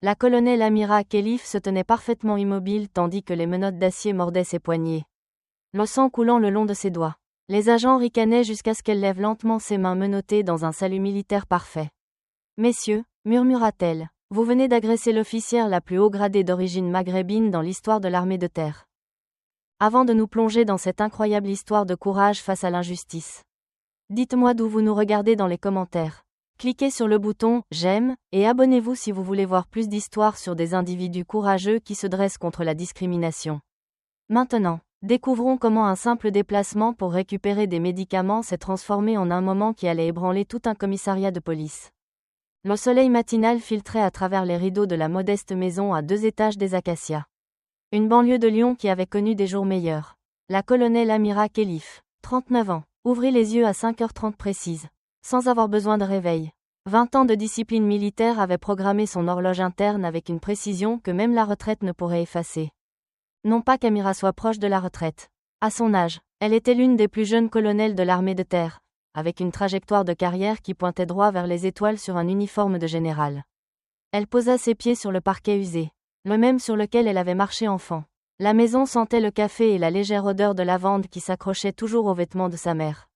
La colonelle Amira Khelif se tenait parfaitement immobile tandis que les menottes d'acier mordaient ses poignets. Le sang coulant le long de ses doigts. Les agents ricanaient jusqu'à ce qu'elle lève lentement ses mains menottées dans un salut militaire parfait. « Messieurs, murmura-t-elle, vous venez d'agresser l'officière la plus haut gradée d'origine maghrébine dans l'histoire de l'armée de terre. Avant de nous plonger dans cette incroyable histoire de courage face à l'injustice, dites-moi d'où vous nous regardez dans les commentaires. Cliquez sur le bouton « J'aime » et abonnez-vous si vous voulez voir plus d'histoires sur des individus courageux qui se dressent contre la discrimination. Maintenant, découvrons comment un simple déplacement pour récupérer des médicaments s'est transformé en un moment qui allait ébranler tout un commissariat de police. Le soleil matinal filtrait à travers les rideaux de la modeste maison à 2 étages des Acacias. Une banlieue de Lyon qui avait connu des jours meilleurs. La colonelle Amira Khelif, 39 ans, ouvrit les yeux à 5h30 précises, sans avoir besoin de réveil. 20 ans de discipline militaire avaient programmé son horloge interne avec une précision que même la retraite ne pourrait effacer. Non pas qu'Amira soit proche de la retraite. À son âge, elle était l'une des plus jeunes colonels de l'armée de terre, avec une trajectoire de carrière qui pointait droit vers les étoiles sur un uniforme de général. Elle posa ses pieds sur le parquet usé, le même sur lequel elle avait marché enfant. La maison sentait le café et la légère odeur de lavande qui s'accrochait toujours aux vêtements de sa mère.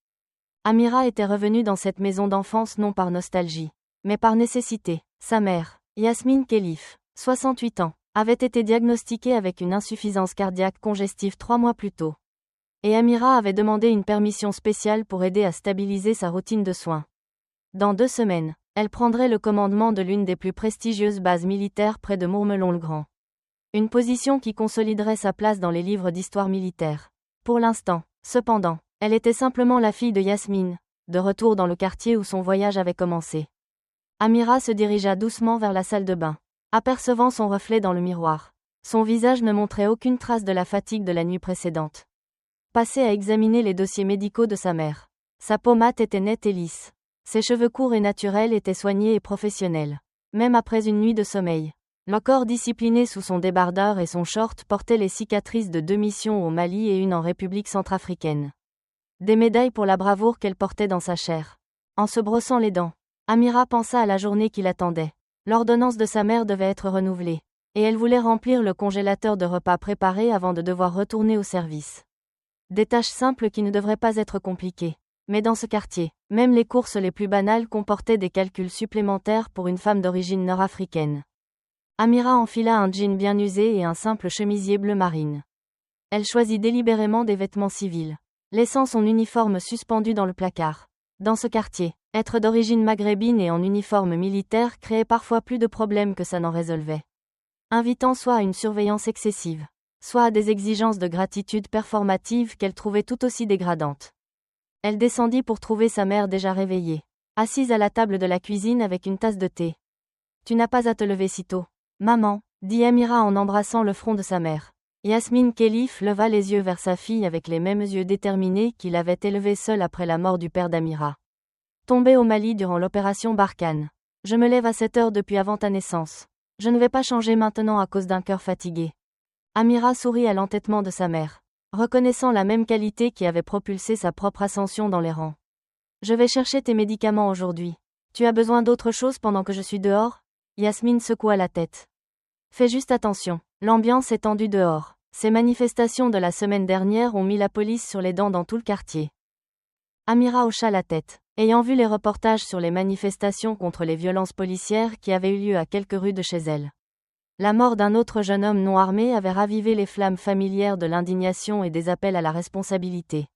Amira était revenue dans cette maison d'enfance non par nostalgie, mais par nécessité. Sa mère, Yasmine Khelif, 68 ans, avait été diagnostiquée avec une insuffisance cardiaque congestive 3 mois plus tôt. Et Amira avait demandé une permission spéciale pour aider à stabiliser sa routine de soins. Dans 2 semaines, elle prendrait le commandement de l'une des plus prestigieuses bases militaires près de Mourmelon-le-Grand. Une position qui consoliderait sa place dans les livres d'histoire militaire. Pour l'instant, cependant, elle était simplement la fille de Yasmine, de retour dans le quartier où son voyage avait commencé. Amira se dirigea doucement vers la salle de bain, apercevant son reflet dans le miroir. Son visage ne montrait aucune trace de la fatigue de la nuit précédente. Passée à examiner les dossiers médicaux de sa mère. Sa peau mate était nette et lisse. Ses cheveux courts et naturels étaient soignés et professionnels. Même après une nuit de sommeil. Le corps discipliné sous son débardeur et son short portait les cicatrices de 2 missions au Mali et une en République centrafricaine. Des médailles pour la bravoure qu'elle portait dans sa chair. En se brossant les dents, Amira pensa à la journée qui l'attendait. L'ordonnance de sa mère devait être renouvelée. Et elle voulait remplir le congélateur de repas préparés avant de devoir retourner au service. Des tâches simples qui ne devraient pas être compliquées. Mais dans ce quartier, même les courses les plus banales comportaient des calculs supplémentaires pour une femme d'origine nord-africaine. Amira enfila un jean bien usé et un simple chemisier bleu marine. Elle choisit délibérément des vêtements civils, laissant son uniforme suspendu dans le placard. Dans ce quartier, être d'origine maghrébine et en uniforme militaire créait parfois plus de problèmes que ça n'en résolvait. Invitant soit à une surveillance excessive, soit à des exigences de gratitude performative qu'elle trouvait tout aussi dégradantes. Elle descendit pour trouver sa mère déjà réveillée, assise à la table de la cuisine avec une tasse de thé. « Tu n'as pas à te lever si tôt, maman, » dit Amira en embrassant le front de sa mère. Yasmine Khelif leva les yeux vers sa fille avec les mêmes yeux déterminés qu'il avait élevés seul après la mort du père d'Amira. Tombée au Mali durant l'opération Barkhane. Je me lève à 7 heures depuis avant ta naissance. Je ne vais pas changer maintenant à cause d'un cœur fatigué. Amira sourit à l'entêtement de sa mère, reconnaissant la même qualité qui avait propulsé sa propre ascension dans les rangs. Je vais chercher tes médicaments aujourd'hui. Tu as besoin d'autre chose pendant que je suis dehors ? Yasmine secoua la tête. Fais juste attention, l'ambiance est tendue dehors. Ces manifestations de la semaine dernière ont mis la police sur les dents dans tout le quartier. Amira hocha la tête, ayant vu les reportages sur les manifestations contre les violences policières qui avaient eu lieu à quelques rues de chez elle. La mort d'un autre jeune homme non armé avait ravivé les flammes familières de l'indignation et des appels à la responsabilité.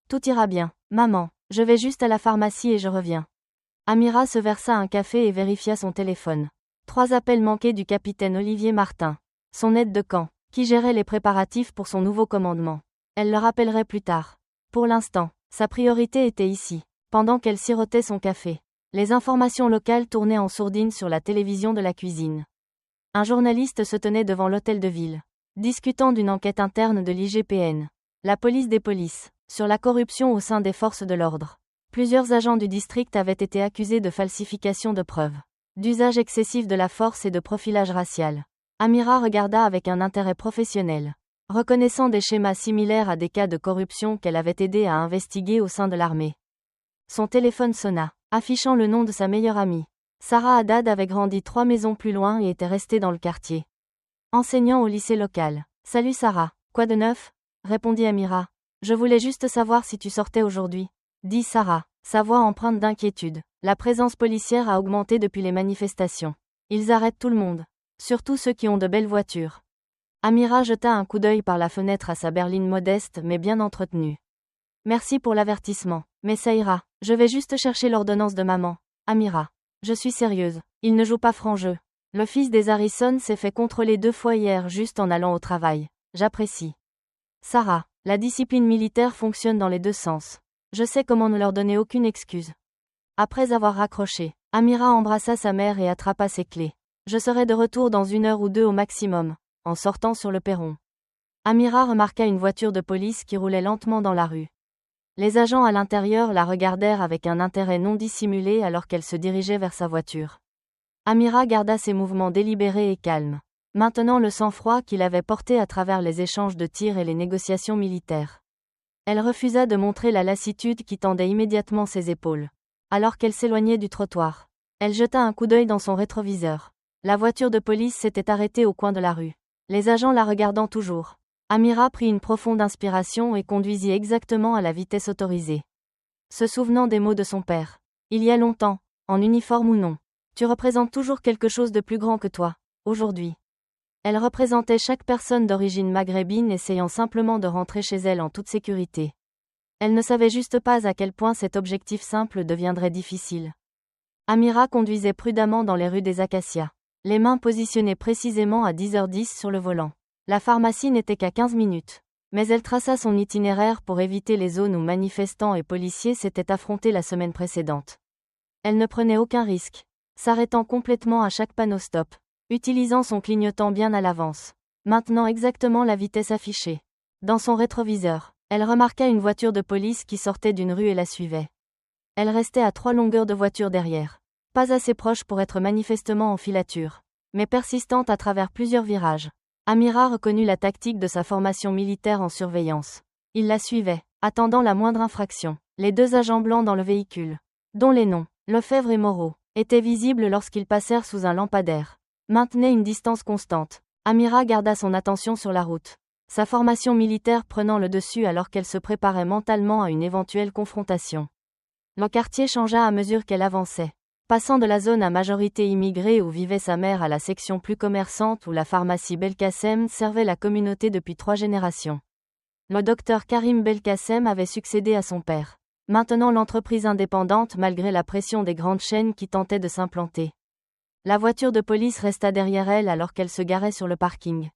Tout ira bien, maman, je vais juste à la pharmacie et je reviens. Amira se versa un café et vérifia son téléphone. 3 appels manqués du capitaine Olivier Martin, son aide de camp, qui gérait les préparatifs pour son nouveau commandement. Elle le rappellerait plus tard. Pour l'instant, sa priorité était ici, pendant qu'elle sirotait son café. Les informations locales tournaient en sourdine sur la télévision de la cuisine. Un journaliste se tenait devant l'hôtel de ville, discutant d'une enquête interne de l'IGPN, la police des polices, sur la corruption au sein des forces de l'ordre. Plusieurs agents du district avaient été accusés de falsification de preuves, d'usage excessif de la force et de profilage racial. Amira regarda avec un intérêt professionnel, reconnaissant des schémas similaires à des cas de corruption qu'elle avait aidé à investiguer au sein de l'armée. Son téléphone sonna, affichant le nom de sa meilleure amie. Sarah Haddad avait grandi 3 maisons plus loin et était restée dans le quartier. Enseignant au lycée local. Salut Sarah, quoi de neuf? Répondit Amira. Je voulais juste savoir si tu sortais aujourd'hui. Dit Sarah, sa voix empreinte d'inquiétude. La présence policière a augmenté depuis les manifestations. Ils arrêtent tout le monde. Surtout ceux qui ont de belles voitures. Amira jeta un coup d'œil par la fenêtre à sa berline modeste mais bien entretenue. Merci pour l'avertissement, mais ça ira. Je vais juste chercher l'ordonnance de maman. Amira. Je suis sérieuse. Il ne joue pas franc jeu. Le fils des Harrison s'est fait contrôler 2 fois hier juste en allant au travail. J'apprécie. Sarah. La discipline militaire fonctionne dans les 2 sens. Je sais comment ne leur donner aucune excuse. Après avoir raccroché, Amira embrassa sa mère et attrapa ses clés. Je serai de retour dans 1 heure ou 2 au maximum, en sortant sur le perron. Amira remarqua une voiture de police qui roulait lentement dans la rue. Les agents à l'intérieur la regardèrent avec un intérêt non dissimulé alors qu'elle se dirigeait vers sa voiture. Amira garda ses mouvements délibérés et calmes. Maintenant le sang-froid qu'il avait porté à travers les échanges de tirs et les négociations militaires. Elle refusa de montrer la lassitude qui tendait immédiatement ses épaules. Alors qu'elle s'éloignait du trottoir, elle jeta un coup d'œil dans son rétroviseur. La voiture de police s'était arrêtée au coin de la rue. Les agents la regardant toujours. Amira prit une profonde inspiration et conduisit exactement à la vitesse autorisée. Se souvenant des mots de son père. Il y a longtemps, en uniforme ou non. Tu représentes toujours quelque chose de plus grand que toi, aujourd'hui. Elle représentait chaque personne d'origine maghrébine essayant simplement de rentrer chez elle en toute sécurité. Elle ne savait juste pas à quel point cet objectif simple deviendrait difficile. Amira conduisait prudemment dans les rues des Acacias. Les mains positionnées précisément à 10h10 sur le volant. La pharmacie n'était qu'à 15 minutes. Mais elle traça son itinéraire pour éviter les zones où manifestants et policiers s'étaient affrontés la semaine précédente. Elle ne prenait aucun risque, s'arrêtant complètement à chaque panneau stop, utilisant son clignotant bien à l'avance. Maintenant exactement la vitesse affichée. Dans son rétroviseur, elle remarqua une voiture de police qui sortait d'une rue et la suivait. Elle restait à 3 longueurs de voiture derrière. Pas assez proche pour être manifestement en filature, mais persistante à travers plusieurs virages. Amira reconnut la tactique de sa formation militaire en surveillance. Il la suivait, attendant la moindre infraction. Les 2 agents blancs dans le véhicule, dont les noms, Lefebvre et Moreau, étaient visibles lorsqu'ils passèrent sous un lampadaire. Maintenaient une distance constante. Amira garda son attention sur la route. Sa formation militaire prenant le dessus alors qu'elle se préparait mentalement à une éventuelle confrontation. Le quartier changea à mesure qu'elle avançait. Passant de la zone à majorité immigrée où vivait sa mère à la section plus commerçante où la pharmacie Belkacem servait la communauté depuis 3 générations. Le docteur Karim Belkacem avait succédé à son père. Maintenant l'entreprise indépendante malgré la pression des grandes chaînes qui tentaient de s'implanter. La voiture de police resta derrière elle alors qu'elle se garait sur le parking.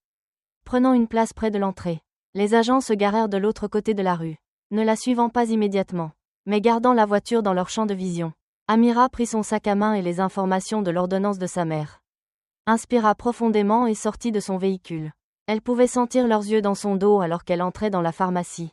Prenant une place près de l'entrée, les agents se garèrent de l'autre côté de la rue, ne la suivant pas immédiatement, mais gardant la voiture dans leur champ de vision. Amira prit son sac à main et les informations de l'ordonnance de sa mère. Inspira profondément et sortit de son véhicule. Elle pouvait sentir leurs yeux dans son dos alors qu'elle entrait dans la pharmacie.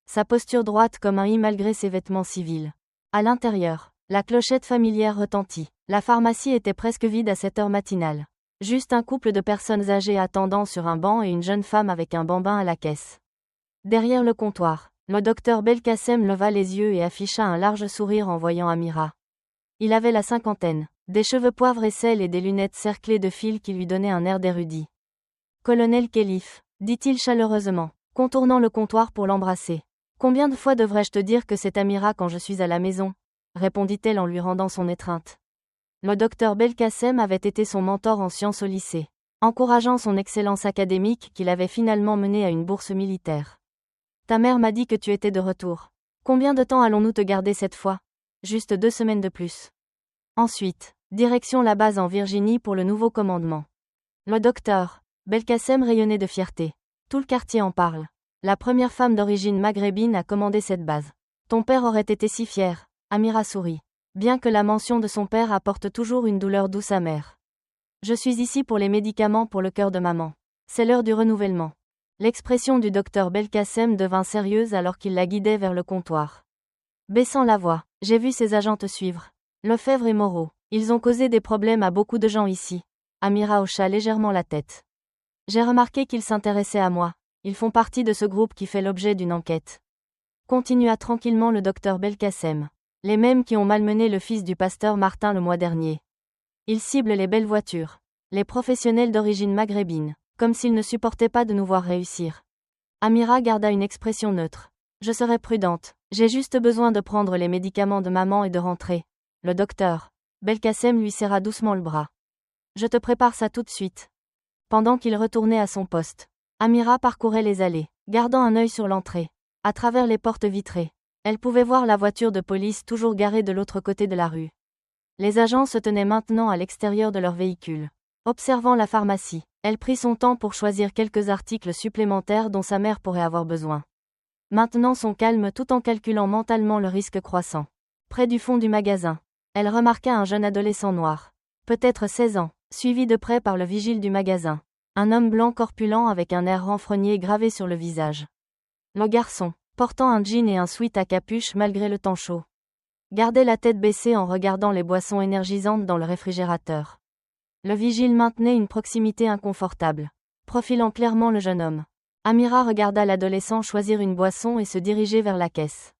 Sa posture droite comme un i malgré ses vêtements civils. À l'intérieur, la clochette familière retentit. La pharmacie était presque vide à cette heure matinale. Juste un couple de personnes âgées attendant sur un banc et une jeune femme avec un bambin à la caisse. Derrière le comptoir, le docteur Belkacem leva les yeux et afficha un large sourire en voyant Amira. Il avait la 50aine, des cheveux poivre et sel et des lunettes cerclées de fils qui lui donnaient un air d'érudit. Colonel Khelif, dit-il chaleureusement, contournant le comptoir pour l'embrasser. Combien de fois devrais-je te dire que c'est Amira quand je suis à la maison? Répondit-elle en lui rendant son étreinte. Le docteur Belkacem avait été son mentor en sciences au lycée, encourageant son excellence académique qu'il avait finalement menée à une bourse militaire. Ta mère m'a dit que tu étais de retour. Combien de temps allons-nous te garder cette fois? Juste 2 semaines de plus. Ensuite, direction la base en Virginie pour le nouveau commandement. Le docteur Belkacem rayonnait de fierté. Tout le quartier en parle. La première femme d'origine maghrébine a commandé cette base. Ton père aurait été si fier. Amira sourit. Bien que la mention de son père apporte toujours une douleur douce amère. Je suis ici pour les médicaments pour le cœur de maman. C'est l'heure du renouvellement. L'expression du docteur Belkacem devint sérieuse alors qu'il la guidait vers le comptoir. Baissant la voix, j'ai vu ces agents te suivre. Lefebvre et Moreau, ils ont causé des problèmes à beaucoup de gens ici. Amira hocha légèrement la tête. J'ai remarqué qu'ils s'intéressaient à moi. Ils font partie de ce groupe qui fait l'objet d'une enquête. Continua tranquillement le docteur Belkacem. Les mêmes qui ont malmené le fils du pasteur Martin le mois dernier. Il cible les belles voitures. Les professionnels d'origine maghrébine, comme s'ils ne supportaient pas de nous voir réussir. Amira garda une expression neutre. Je serai prudente. J'ai juste besoin de prendre les médicaments de maman et de rentrer. Le docteur Belkacem lui serra doucement le bras. Je te prépare ça tout de suite. Pendant qu'il retournait à son poste, Amira parcourait les allées, gardant un œil sur l'entrée. À travers les portes vitrées, elle pouvait voir la voiture de police toujours garée de l'autre côté de la rue. Les agents se tenaient maintenant à l'extérieur de leur véhicule. Observant la pharmacie, elle prit son temps pour choisir quelques articles supplémentaires dont sa mère pourrait avoir besoin. Maintenant son calme tout en calculant mentalement le risque croissant. Près du fond du magasin, elle remarqua un jeune adolescent noir, peut-être 16 ans, suivi de près par le vigile du magasin. Un homme blanc corpulent avec un air renfrogné gravé sur le visage. Le garçon, portant un jean et un sweat à capuche malgré le temps chaud, gardait la tête baissée en regardant les boissons énergisantes dans le réfrigérateur. Le vigile maintenait une proximité inconfortable, profilant clairement le jeune homme. Amira regarda l'adolescent choisir une boisson et se diriger vers la caisse.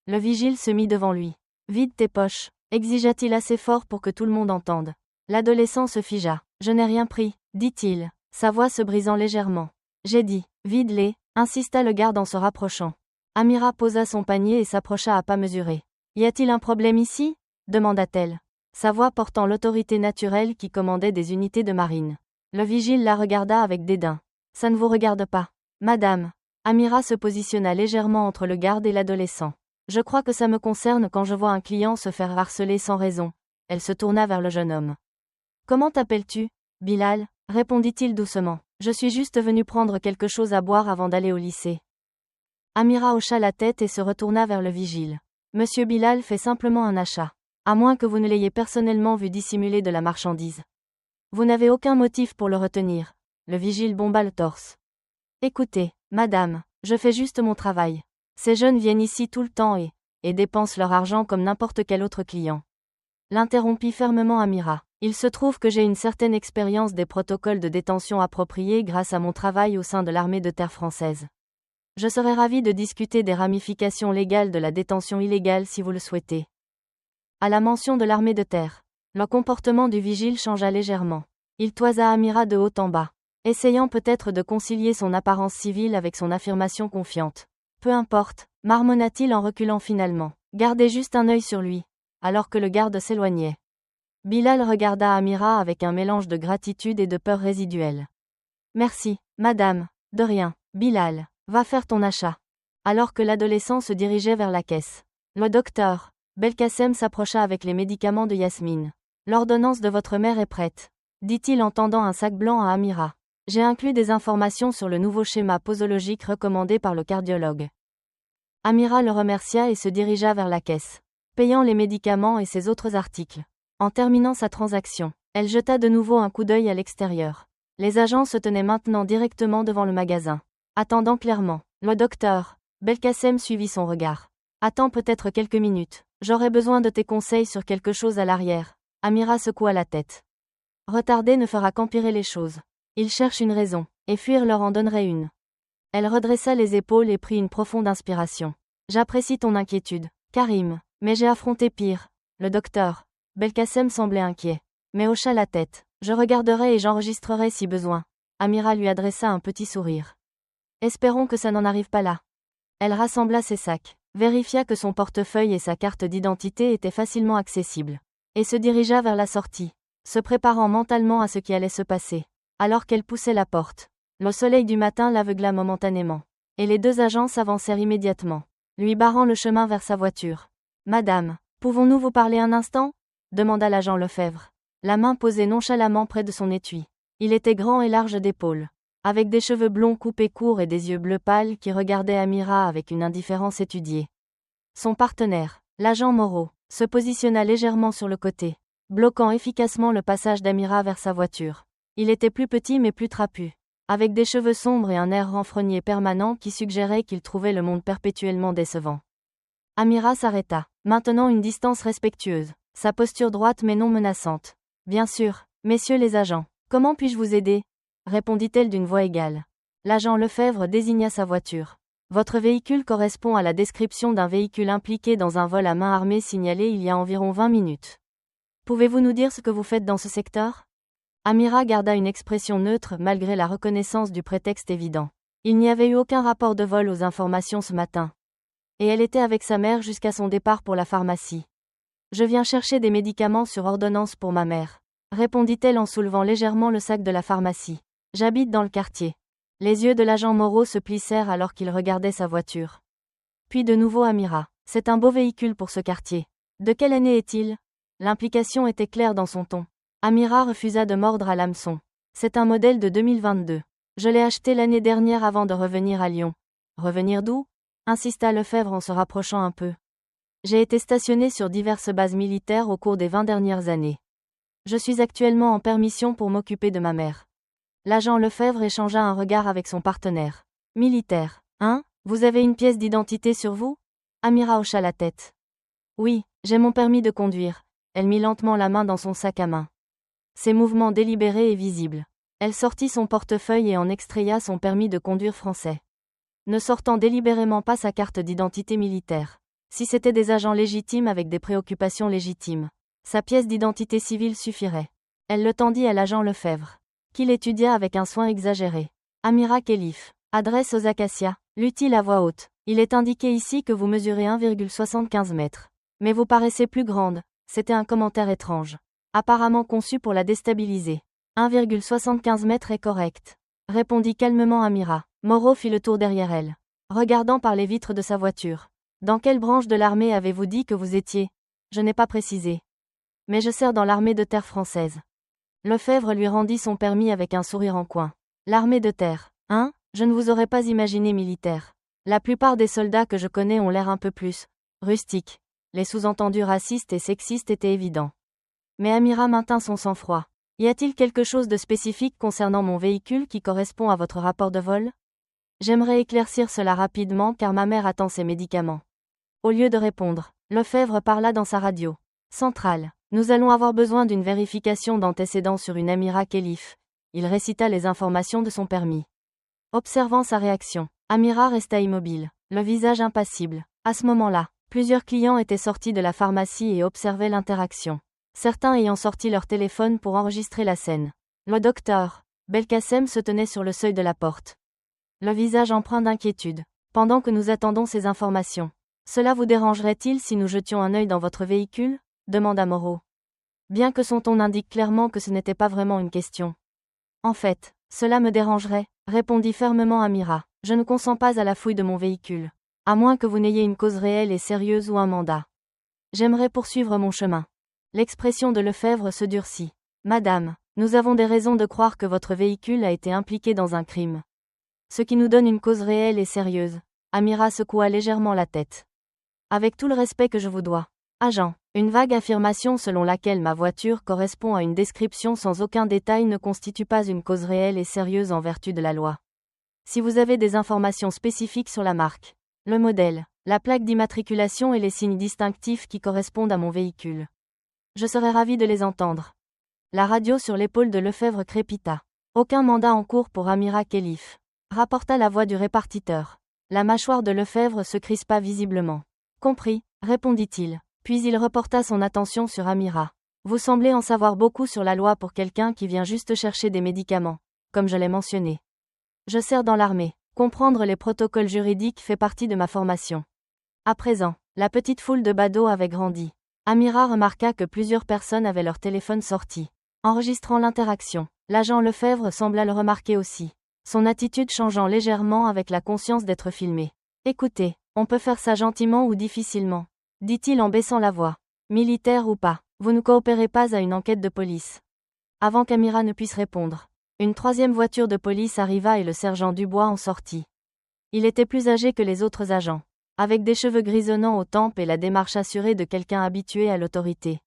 Le vigile se mit devant lui. « Vide tes poches », exigea-t-il assez fort pour que tout le monde entende. L'adolescent se figea. « Je n'ai rien pris », dit-il, sa voix se brisant légèrement. « J'ai dit, vide-les », insista le garde en se rapprochant. Amira posa son panier et s'approcha à pas mesurés. « Y a-t-il un problème ici ?» demanda-t-elle, sa voix portant l'autorité naturelle qui commandait des unités de marine. Le vigile la regarda avec dédain. « Ça ne vous regarde pas, madame. » Amira se positionna légèrement entre le garde et l'adolescent. « Je crois que ça me concerne quand je vois un client se faire harceler sans raison. » Elle se tourna vers le jeune homme. « Comment t'appelles-tu, Bilal ?» répondit-il doucement. « Je suis juste venu prendre quelque chose à boire avant d'aller au lycée. » Amira hocha la tête et se retourna vers le vigile. « Monsieur Bilal fait simplement un achat. À moins que vous ne l'ayez personnellement vu dissimuler de la marchandise. Vous n'avez aucun motif pour le retenir. » Le vigile bomba le torse. « Écoutez, madame, je fais juste mon travail. Ces jeunes viennent ici tout le temps et dépensent leur argent comme n'importe quel autre client. » L'interrompit fermement Amira. « Il se trouve que j'ai une certaine expérience des protocoles de détention appropriés grâce à mon travail au sein de l'armée de terre française. Je serais ravie de discuter des ramifications légales de la détention illégale si vous le souhaitez. » À la mention de l'armée de terre, le comportement du vigile changea légèrement. Il toisa Amira de haut en bas, essayant peut-être de concilier son apparence civile avec son affirmation confiante. « Peu importe, » marmonna-t-il en reculant finalement. « Gardez juste un œil sur lui. » Alors que le garde s'éloignait, Bilal regarda Amira avec un mélange de gratitude et de peur résiduelle. « Merci, madame. De rien, Bilal. Va faire ton achat. » Alors que l'adolescent se dirigeait vers la caisse, le docteur Belkacem s'approcha avec les médicaments de Yasmine. « L'ordonnance de votre mère est prête, » dit-il en tendant un sac blanc à Amira. « J'ai inclus des informations sur le nouveau schéma posologique recommandé par le cardiologue. » Amira le remercia et se dirigea vers la caisse, payant les médicaments et ses autres articles. En terminant sa transaction, elle jeta de nouveau un coup d'œil à l'extérieur. Les agents se tenaient maintenant directement devant le magasin, attendant clairement. Le docteur Belkacem suivit son regard. « Attends peut-être quelques minutes. J'aurais besoin de tes conseils sur quelque chose à l'arrière. » Amira secoua la tête. Retarder ne fera qu'empirer les choses. Ils cherchent une raison, et fuir leur en donnerait une. Elle redressa les épaules et prit une profonde inspiration. « J'apprécie ton inquiétude, Karim, mais j'ai affronté pire. » Le docteur Belkacem semblait inquiet, mais hocha la tête. « Je regarderai et j'enregistrerai si besoin. » Amira lui adressa un petit sourire. « Espérons que ça n'en arrive pas là. » Elle rassembla ses sacs, vérifia que son portefeuille et sa carte d'identité étaient facilement accessibles, et se dirigea vers la sortie, se préparant mentalement à ce qui allait se passer. Alors qu'elle poussait la porte, le soleil du matin l'aveugla momentanément, et les deux agents s'avancèrent immédiatement, lui barrant le chemin vers sa voiture. « Madame, pouvons-nous vous parler un instant ?» demanda l'agent Lefebvre, la main posée nonchalamment près de son étui. Il était grand et large d'épaules, avec des cheveux blonds coupés courts et des yeux bleus pâles qui regardaient Amira avec une indifférence étudiée. Son partenaire, l'agent Moreau, se positionna légèrement sur le côté, bloquant efficacement le passage d'Amira vers sa voiture. Il était plus petit mais plus trapu, avec des cheveux sombres et un air renfrogné permanent qui suggérait qu'il trouvait le monde perpétuellement décevant. Amira s'arrêta, maintenant une distance respectueuse, sa posture droite mais non menaçante. « Bien sûr, messieurs les agents, comment puis-je vous aider ?» répondit-elle d'une voix égale. L'agent Lefebvre désigna sa voiture. « Votre véhicule correspond à la description d'un véhicule impliqué dans un vol à main armée signalé il y a environ 20 minutes. » Pouvez-vous nous dire ce que vous faites dans ce secteur? Amira garda une expression neutre malgré la reconnaissance du prétexte évident. Il n'y avait eu aucun rapport de vol aux informations ce matin. Et elle était avec sa mère jusqu'à son départ pour la pharmacie. Je viens chercher des médicaments sur ordonnance pour ma mère, répondit-elle en soulevant légèrement le sac de la pharmacie. J'habite dans le quartier. Les yeux de l'agent Moreau se plissèrent alors qu'il regardait sa voiture. Puis de nouveau Amira. C'est un beau véhicule pour ce quartier. De quelle année est-il? L'implication était claire dans son ton. Amira refusa de mordre à l'hameçon. C'est un modèle de 2022. Je l'ai acheté l'année dernière avant de revenir à Lyon. Revenir d'où? Insista Lefebvre en se rapprochant un peu. J'ai été stationné sur diverses bases militaires au cours des 20 dernières années. Je suis actuellement en permission pour m'occuper de ma mère. L'agent Lefebvre échangea un regard avec son partenaire. Militaire, hein? Vous avez une pièce d'identité sur vous? Amira hocha la tête. Oui, j'ai mon permis de conduire. Elle mit lentement la main dans son sac à main. Ses mouvements délibérés et visibles. Elle sortit son portefeuille et en extraya son permis de conduire français. Ne sortant délibérément pas sa carte d'identité militaire. Si c'était des agents légitimes avec des préoccupations légitimes, sa pièce d'identité civile suffirait. Elle le tendit à l'agent Lefebvre, qui l'étudia avec un soin exagéré. Amira Khelif. Adresse aux Acacias, lut-il à voix haute. Il est indiqué ici que vous mesurez 1,75 mètres. Mais vous paraissez plus grande. C'était un commentaire étrange. Apparemment conçu pour la déstabiliser. 1,75 mètres est correct. Répondit calmement Amira. Moreau fit le tour derrière elle, regardant par les vitres de sa voiture. Dans quelle branche de l'armée avez-vous dit que vous étiez? Je n'ai pas précisé. Mais je sers dans l'armée de terre française. Lefebvre lui rendit son permis avec un sourire en coin. L'armée de terre, hein? Je ne vous aurais pas imaginé militaire. La plupart des soldats que je connais ont l'air un peu plus rustiques. Les sous-entendus racistes et sexistes étaient évidents. Mais Amira maintint son sang-froid. Y a-t-il quelque chose de spécifique concernant mon véhicule qui correspond à votre rapport de vol? J'aimerais éclaircir cela rapidement car ma mère attend ses médicaments. Au lieu de répondre, Lefebvre parla dans sa radio. Centrale. Nous allons avoir besoin d'une vérification d'antécédents sur une Amira Khelif. Il récita les informations de son permis. Observant sa réaction, Amira resta immobile, le visage impassible. À ce moment-là, plusieurs clients étaient sortis de la pharmacie et observaient l'interaction. Certains ayant sorti leur téléphone pour enregistrer la scène. Le docteur Belkacem se tenait sur le seuil de la porte. Le visage empreint d'inquiétude. Pendant que nous attendons ces informations. Cela vous dérangerait-il si nous jetions un œil dans votre véhicule? Demanda Moreau. Bien que son ton indique clairement que ce n'était pas vraiment une question. En fait, cela me dérangerait, répondit fermement Amira. Je ne consens pas à la fouille de mon véhicule. À moins que vous n'ayez une cause réelle et sérieuse ou un mandat. J'aimerais poursuivre mon chemin. L'expression de Lefebvre se durcit. Madame, nous avons des raisons de croire que votre véhicule a été impliqué dans un crime. Ce qui nous donne une cause réelle et sérieuse. Amira secoua légèrement la tête. Avec tout le respect que je vous dois. Agent, une vague affirmation selon laquelle ma voiture correspond à une description sans aucun détail ne constitue pas une cause réelle et sérieuse en vertu de la loi. Si vous avez des informations spécifiques sur la marque, le modèle, la plaque d'immatriculation et les signes distinctifs qui correspondent à mon véhicule, je serais ravi de les entendre. La radio sur l'épaule de Lefebvre crépita. Aucun mandat en cours pour Amira Khelif. Rapporta la voix du répartiteur. La mâchoire de Lefebvre se crispa visiblement. Compris, répondit-il. Puis il reporta son attention sur Amira. Vous semblez en savoir beaucoup sur la loi pour quelqu'un qui vient juste chercher des médicaments, comme je l'ai mentionné. Je sers dans l'armée. Comprendre les protocoles juridiques fait partie de ma formation. À présent, la petite foule de badauds avait grandi. Amira remarqua que plusieurs personnes avaient leur téléphone sorti. Enregistrant l'interaction, l'agent Lefebvre sembla le remarquer aussi. Son attitude changeant légèrement avec la conscience d'être filmé. Écoutez, on peut faire ça gentiment ou difficilement, dit-il en baissant la voix. Militaire ou pas, vous ne coopérez pas à une enquête de police. Avant qu'Amira ne puisse répondre, une troisième voiture de police arriva et le sergent Dubois en sortit. Il était plus âgé que les autres agents, avec des cheveux grisonnants aux tempes et la démarche assurée de quelqu'un habitué à l'autorité.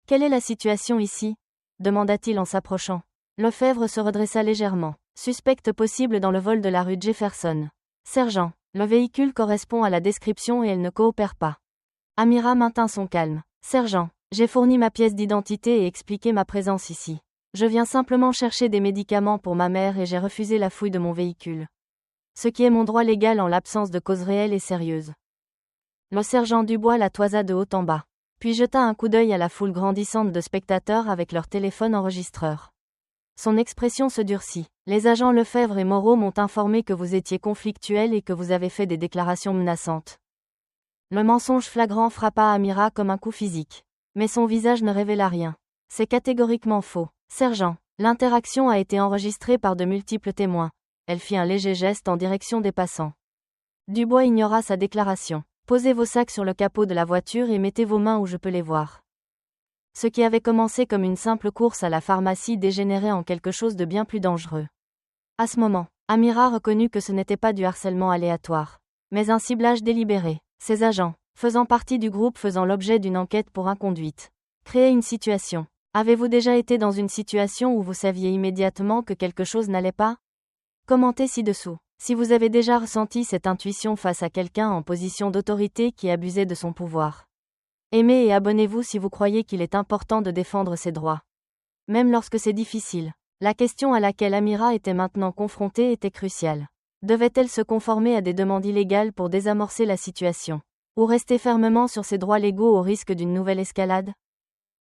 Quelle est la situation ici? Demanda-t-il en s'approchant. Lefebvre se redressa légèrement. Suspecte possible dans le vol de la rue Jefferson. Sergent, le véhicule correspond à la description et elle ne coopère pas. Amira maintint son calme. Sergent, j'ai fourni ma pièce d'identité et expliqué ma présence ici. Je viens simplement chercher des médicaments pour ma mère et j'ai refusé la fouille de mon véhicule. Ce qui est mon droit légal en l'absence de cause réelle et sérieuse. Le sergent Dubois la toisa de haut en bas. puis jeta un coup d'œil à la foule grandissante de spectateurs avec leur téléphone enregistreur. Son expression se durcit. Les agents Lefebvre et Moreau m'ont informé que vous étiez conflictuel et que vous avez fait des déclarations menaçantes. Le mensonge flagrant frappa Amira comme un coup physique. Mais son visage ne révéla rien. C'est catégoriquement faux. Sergent, l'interaction a été enregistrée par de multiples témoins. Elle fit un léger geste en direction des passants. Dubois ignora sa déclaration. Posez vos sacs sur le capot de la voiture et mettez vos mains où je peux les voir. Ce qui avait commencé comme une simple course à la pharmacie dégénérait en quelque chose de bien plus dangereux. À ce moment, Amira reconnut que ce n'était pas du harcèlement aléatoire, mais un ciblage délibéré. Ses agents, faisant partie du groupe faisant l'objet d'une enquête pour inconduite, créaient une situation. Avez-vous déjà été dans une situation où vous saviez immédiatement que quelque chose n'allait pas? Commentez ci-dessous. Si vous avez déjà ressenti cette intuition face à quelqu'un en position d'autorité qui abusait de son pouvoir. Aimez et abonnez-vous si vous croyez qu'il est important de défendre ses droits. Même lorsque c'est difficile. La question à laquelle Amira était maintenant confrontée était cruciale. Devait-elle se conformer à des demandes illégales pour désamorcer la situation? Ou rester fermement sur ses droits légaux au risque d'une nouvelle escalade?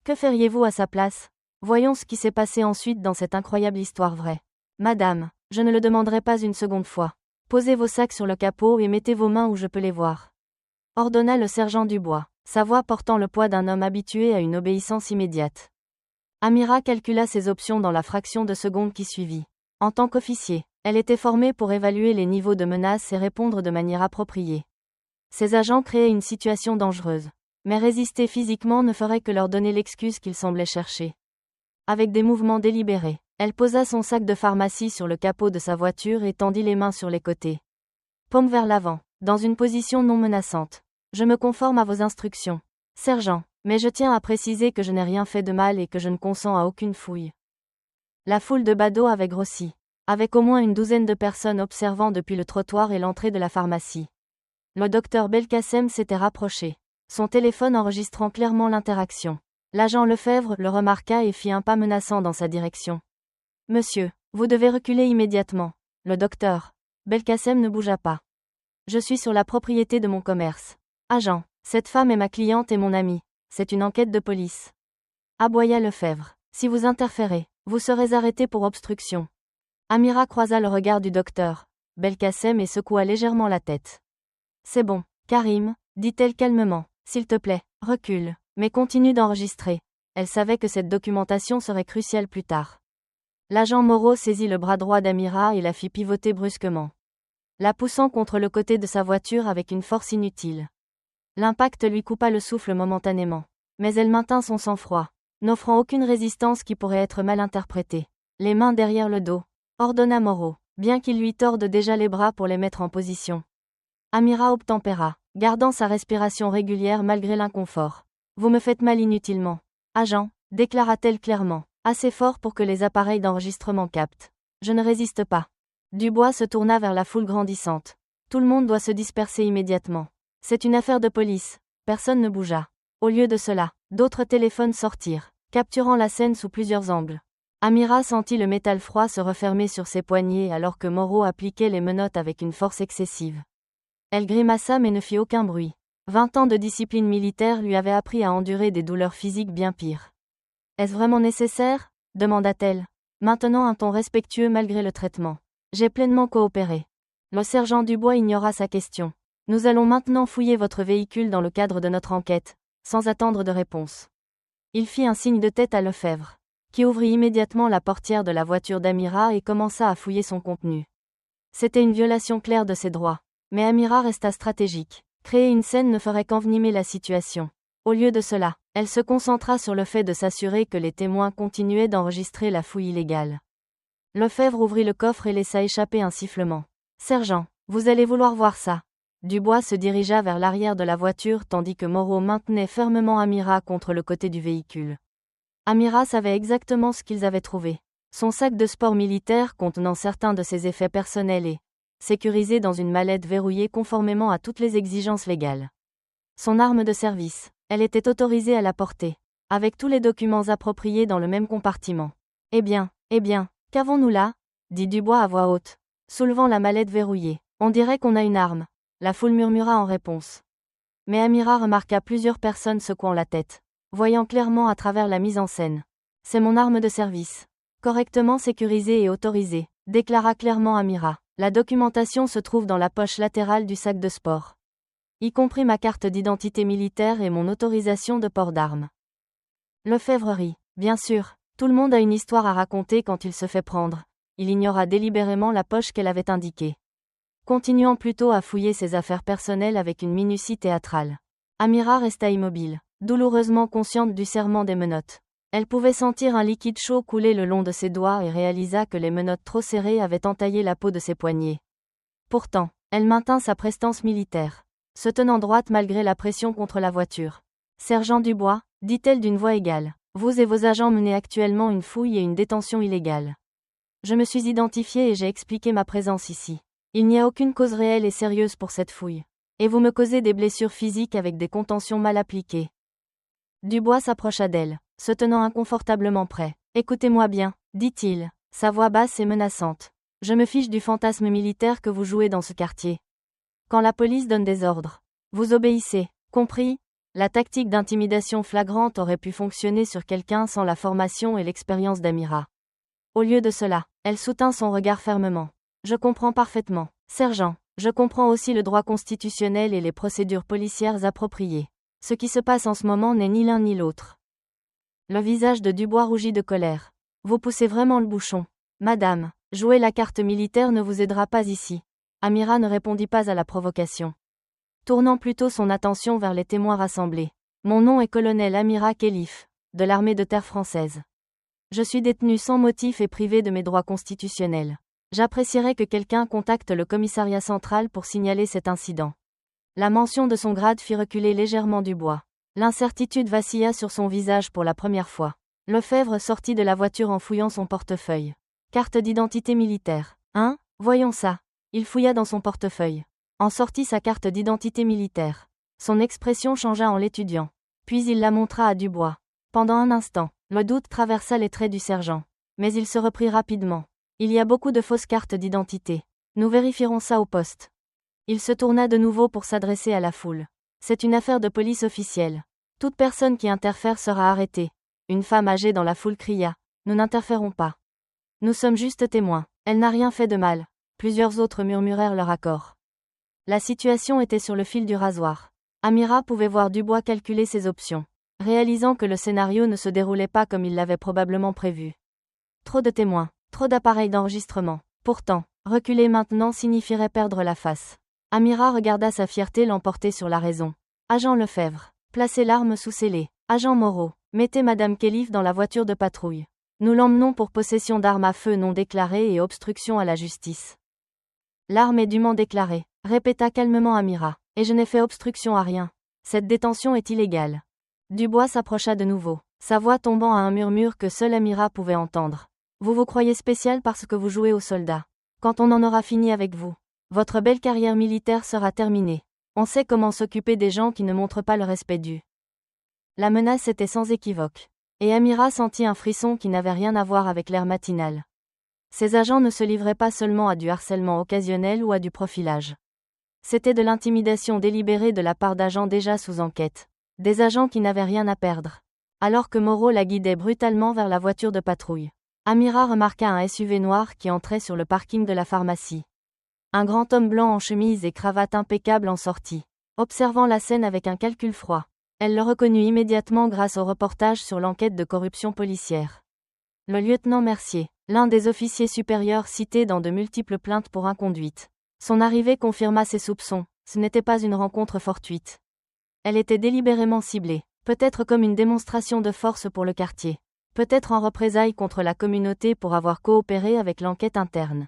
Que feriez-vous à sa place? Voyons ce qui s'est passé ensuite dans cette incroyable histoire vraie. Madame, je ne le demanderai pas une seconde fois. Posez vos sacs sur le capot et mettez vos mains où je peux les voir. Ordonna le sergent Dubois, sa voix portant le poids d'un homme habitué à une obéissance immédiate. Amira calcula ses options dans la fraction de seconde qui suivit. En tant qu'officier, elle était formée pour évaluer les niveaux de menace et répondre de manière appropriée. Ses agents créaient une situation dangereuse. Mais résister physiquement ne ferait que leur donner l'excuse qu'ils semblaient chercher. Avec des mouvements délibérés, elle posa son sac de pharmacie sur le capot de sa voiture et tendit les mains sur les côtés. Paume vers l'avant, dans une position non menaçante. Je me conforme à vos instructions. Sergent, mais je tiens à préciser que je n'ai rien fait de mal et que je ne consens à aucune fouille. La foule de badauds avait grossi, avec au moins une douzaine de personnes observant depuis le trottoir et l'entrée de la pharmacie. Le docteur Belkacem s'était rapproché, son téléphone enregistrant clairement l'interaction. L'agent Lefebvre le remarqua et fit un pas menaçant dans sa direction. Monsieur, vous devez reculer immédiatement. Le docteur Belkacem ne bougea pas. Je suis sur la propriété de mon commerce. Agent, cette femme est ma cliente et mon amie. C'est une enquête de police. Aboya Lefebvre. Si vous interférez, vous serez arrêté pour obstruction. Amira croisa le regard du docteur Belkacem et secoua légèrement la tête. C'est bon, Karim, dit-elle calmement. S'il te plaît, recule, mais continue d'enregistrer. Elle savait que cette documentation serait cruciale plus tard. L'agent Moreau saisit le bras droit d'Amira et la fit pivoter brusquement, la poussant contre le côté de sa voiture avec une force inutile. L'impact lui coupa le souffle momentanément, mais elle maintint son sang-froid, n'offrant aucune résistance qui pourrait être mal interprétée. Les mains derrière le dos, ordonna Moreau, bien qu'il lui torde déjà les bras pour les mettre en position. Amira obtempéra, gardant sa respiration régulière malgré l'inconfort. Vous me faites mal inutilement. Agent, déclara-t-elle clairement, assez fort pour que les appareils d'enregistrement captent. Je ne résiste pas. Dubois se tourna vers la foule grandissante. Tout le monde doit se disperser immédiatement. C'est une affaire de police. Personne ne bougea. Au lieu de cela, d'autres téléphones sortirent, capturant la scène sous plusieurs angles. Amira sentit le métal froid se refermer sur ses poignets alors que Moreau appliquait les menottes avec une force excessive. Elle grimaça mais ne fit aucun bruit. 20 ans de discipline militaire lui avaient appris à endurer des douleurs physiques bien pires. Est-ce vraiment nécessaire? Demanda-t-elle, maintenant un ton respectueux malgré le traitement. J'ai pleinement coopéré. Le sergent Dubois ignora sa question. Nous allons maintenant fouiller votre véhicule dans le cadre de notre enquête, sans attendre de réponse. Il fit un signe de tête à Lefebvre, qui ouvrit immédiatement la portière de la voiture d'Amira et commença à fouiller son contenu. C'était une violation claire de ses droits. Mais Amira resta stratégique. Créer une scène ne ferait qu'envenimer la situation. Au lieu de cela, elle se concentra sur le fait de s'assurer que les témoins continuaient d'enregistrer la fouille illégale. Lefebvre ouvrit le coffre et laissa échapper un sifflement. Sergent, vous allez vouloir voir ça. Dubois se dirigea vers l'arrière de la voiture tandis que Moreau maintenait fermement Amira contre le côté du véhicule. Amira savait exactement ce qu'ils avaient trouvé. Son sac de sport militaire contenant certains de ses effets personnels et sécurisé dans une mallette verrouillée conformément à toutes les exigences légales. Son arme de service, elle était autorisée à la porter, avec tous les documents appropriés dans le même compartiment. Eh bien, qu'avons-nous là? Dit Dubois à voix haute, soulevant la mallette verrouillée. On dirait qu'on a une arme. La foule murmura en réponse. Mais Amira remarqua plusieurs personnes secouant la tête, voyant clairement à travers la mise en scène. C'est mon arme de service. Correctement sécurisée et autorisée, déclara clairement Amira. La documentation se trouve dans la poche latérale du sac de sport. Y compris ma carte d'identité militaire et mon autorisation de port d'armes. Lefebvre rit. Bien sûr, tout le monde a une histoire à raconter quand il se fait prendre. Il ignora délibérément la poche qu'elle avait indiquée. Continuant plutôt à fouiller ses affaires personnelles avec une minutie théâtrale. Amira resta immobile, douloureusement consciente du serrement des menottes. Elle pouvait sentir un liquide chaud couler le long de ses doigts et réalisa que les menottes trop serrées avaient entaillé la peau de ses poignets. Pourtant, elle maintint sa prestance militaire, se tenant droite malgré la pression contre la voiture. « Sergent Dubois », dit-elle d'une voix égale, « vous et vos agents menez actuellement une fouille et une détention illégale. Je me suis identifié et j'ai expliqué ma présence ici. Il n'y a aucune cause réelle et sérieuse pour cette fouille. Et vous me causez des blessures physiques avec des contentions mal appliquées. » Dubois s'approcha d'elle, se tenant inconfortablement près. « Écoutez-moi bien, dit-il, sa voix basse et menaçante. Je me fiche du fantasme militaire que vous jouez dans ce quartier. Quand la police donne des ordres, vous obéissez, compris ? La tactique d'intimidation flagrante aurait pu fonctionner sur quelqu'un sans la formation et l'expérience d'Amira. Au lieu de cela, elle soutint son regard fermement. « Je comprends parfaitement, sergent. Je comprends aussi le droit constitutionnel et les procédures policières appropriées. Ce qui se passe en ce moment n'est ni l'un ni l'autre. » Le visage de Dubois rougit de colère. « Vous poussez vraiment le bouchon. Madame, jouer la carte militaire ne vous aidera pas ici. » Amira ne répondit pas à la provocation, tournant plutôt son attention vers les témoins rassemblés. « Mon nom est colonel Amira Khelif, de l'armée de terre française. Je suis détenu sans motif et privé de mes droits constitutionnels. J'apprécierais que quelqu'un contacte le commissariat central pour signaler cet incident. » La mention de son grade fit reculer légèrement Dubois. L'incertitude vacilla sur son visage pour la première fois. Lefebvre sortit de la voiture en fouillant son portefeuille. Carte d'identité militaire. Hein ? Voyons ça. Il fouilla dans son portefeuille. En sortit sa carte d'identité militaire. Son expression changea en l'étudiant. Puis il la montra à Dubois. Pendant un instant, le doute traversa les traits du sergent. Mais il se reprit rapidement. Il y a beaucoup de fausses cartes d'identité. Nous vérifierons ça au poste. Il se tourna de nouveau pour s'adresser à la foule. C'est une affaire de police officielle. Toute personne qui interfère sera arrêtée. Une femme âgée dans la foule cria. Nous n'interférons pas. Nous sommes juste témoins. Elle n'a rien fait de mal. Plusieurs autres murmurèrent leur accord. La situation était sur le fil du rasoir. Amira pouvait voir Dubois calculer ses options, réalisant que le scénario ne se déroulait pas comme il l'avait probablement prévu. Trop de témoins, trop d'appareils d'enregistrement. Pourtant, reculer maintenant signifierait perdre la face. Amira regarda sa fierté l'emporter sur la raison. Agent Lefebvre, placez l'arme sous scellé. Agent Moreau, mettez Madame Khelif dans la voiture de patrouille. Nous l'emmenons pour possession d'armes à feu non déclarées et obstruction à la justice. L'arme est dûment déclarée, répéta calmement Amira, et je n'ai fait obstruction à rien. Cette détention est illégale. Dubois s'approcha de nouveau, sa voix tombant à un murmure que seule Amira pouvait entendre. Vous vous croyez spécial parce que vous jouez aux soldats. Quand on en aura fini avec vous, votre belle carrière militaire sera terminée. On sait comment s'occuper des gens qui ne montrent pas le respect dû. La menace était sans équivoque. Et Amira sentit un frisson qui n'avait rien à voir avec l'air matinal. Ces agents ne se livraient pas seulement à du harcèlement occasionnel ou à du profilage. C'était de l'intimidation délibérée de la part d'agents déjà sous enquête. Des agents qui n'avaient rien à perdre. Alors que Moreau la guidait brutalement vers la voiture de patrouille. Amira remarqua un SUV noir qui entrait sur le parking de la pharmacie. Un grand homme blanc en chemise et cravate impeccable en sortit. Observant la scène avec un calcul froid. Elle le reconnut immédiatement grâce au reportage sur l'enquête de corruption policière. Le lieutenant Mercier, l'un des officiers supérieurs cités dans de multiples plaintes pour inconduite. Son arrivée confirma ses soupçons, ce n'était pas une rencontre fortuite. Elle était délibérément ciblée, peut-être comme une démonstration de force pour le quartier, peut-être en représailles contre la communauté pour avoir coopéré avec l'enquête interne.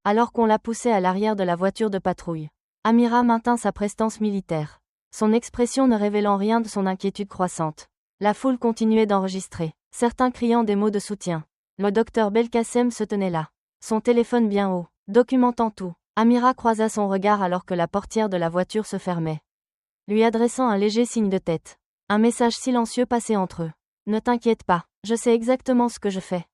Alors qu'on la poussait à l'arrière de la voiture de patrouille, Amira maintint sa prestance militaire. Son expression ne révélant rien de son inquiétude croissante. La foule continuait d'enregistrer, certains criant des mots de soutien. Le docteur Belkacem se tenait là, son téléphone bien haut, documentant tout. Amira croisa son regard alors que la portière de la voiture se fermait, lui adressant un léger signe de tête. Un message silencieux passait entre eux. Ne t'inquiète pas, je sais exactement ce que je fais.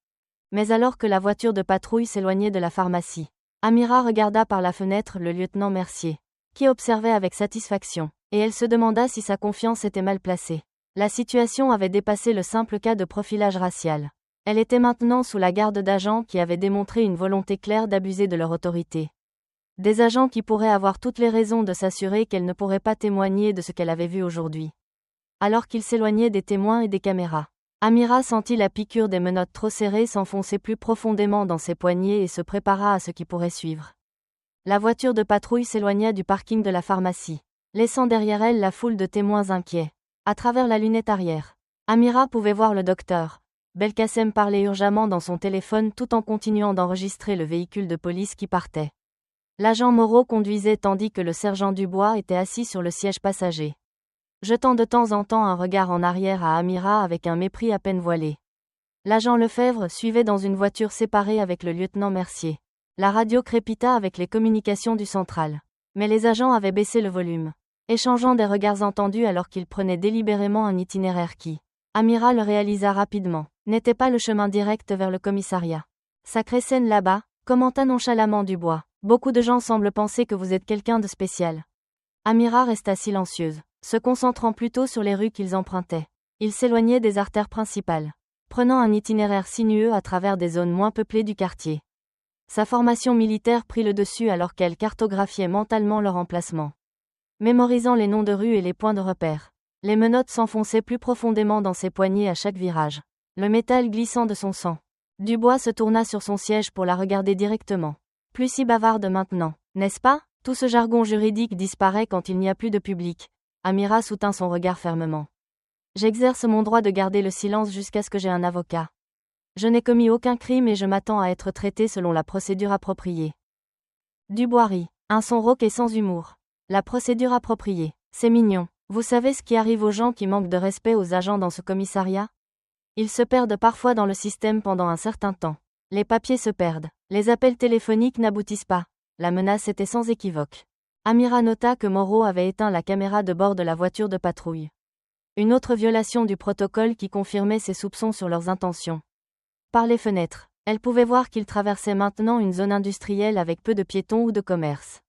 Mais alors que la voiture de patrouille s'éloignait de la pharmacie, Amira regarda par la fenêtre le lieutenant Mercier, qui observait avec satisfaction. Et elle se demanda si sa confiance était mal placée. La situation avait dépassé le simple cas de profilage racial. Elle était maintenant sous la garde d'agents qui avaient démontré une volonté claire d'abuser de leur autorité. Des agents qui pourraient avoir toutes les raisons de s'assurer qu'elle ne pourrait pas témoigner de ce qu'elle avait vu aujourd'hui. Alors qu'il s'éloignait des témoins et des caméras, Amira sentit la piqûre des menottes trop serrées s'enfoncer plus profondément dans ses poignets et se prépara à ce qui pourrait suivre. La voiture de patrouille s'éloigna du parking de la pharmacie, laissant derrière elle la foule de témoins inquiets. À travers la lunette arrière, Amira pouvait voir le docteur Belkacem parler urgemment dans son téléphone tout en continuant d'enregistrer le véhicule de police qui partait. L'agent Moreau conduisait tandis que le sergent Dubois était assis sur le siège passager, jetant de temps en temps un regard en arrière à Amira avec un mépris à peine voilé. L'agent Lefebvre suivait dans une voiture séparée avec le lieutenant Mercier. La radio crépita avec les communications du central. Mais les agents avaient baissé le volume, échangeant des regards entendus alors qu'ils prenaient délibérément un itinéraire qui, Amira le réalisa rapidement, n'était pas le chemin direct vers le commissariat. Sacrée scène là-bas, commenta nonchalamment Dubois. Beaucoup de gens semblent penser que vous êtes quelqu'un de spécial. Amira resta silencieuse, se concentrant plutôt sur les rues qu'ils empruntaient. Ils s'éloignaient des artères principales, prenant un itinéraire sinueux à travers des zones moins peuplées du quartier. Sa formation militaire prit le dessus alors qu'elle cartographiait mentalement leur emplacement, mémorisant les noms de rues et les points de repère. Les menottes s'enfonçaient plus profondément dans ses poignets à chaque virage, le métal glissant de son sang. Dubois se tourna sur son siège pour la regarder directement. Plus si bavarde maintenant, n'est-ce pas? Tout ce jargon juridique disparaît quand il n'y a plus de public. Amira soutint son regard fermement. J'exerce mon droit de garder le silence jusqu'à ce que j'aie un avocat. Je n'ai commis aucun crime et je m'attends à être traité selon la procédure appropriée. Dubois rit, un son rauque et sans humour. La procédure appropriée, c'est mignon. Vous savez ce qui arrive aux gens qui manquent de respect aux agents dans ce commissariat? Ils se perdent parfois dans le système pendant un certain temps. Les papiers se perdent, les appels téléphoniques n'aboutissent pas. La menace était sans équivoque. Amira nota que Moreau avait éteint la caméra de bord de la voiture de patrouille. Une autre violation du protocole qui confirmait ses soupçons sur leurs intentions. Par les fenêtres, elle pouvait voir qu'ils traversaient maintenant une zone industrielle avec peu de piétons ou de commerce.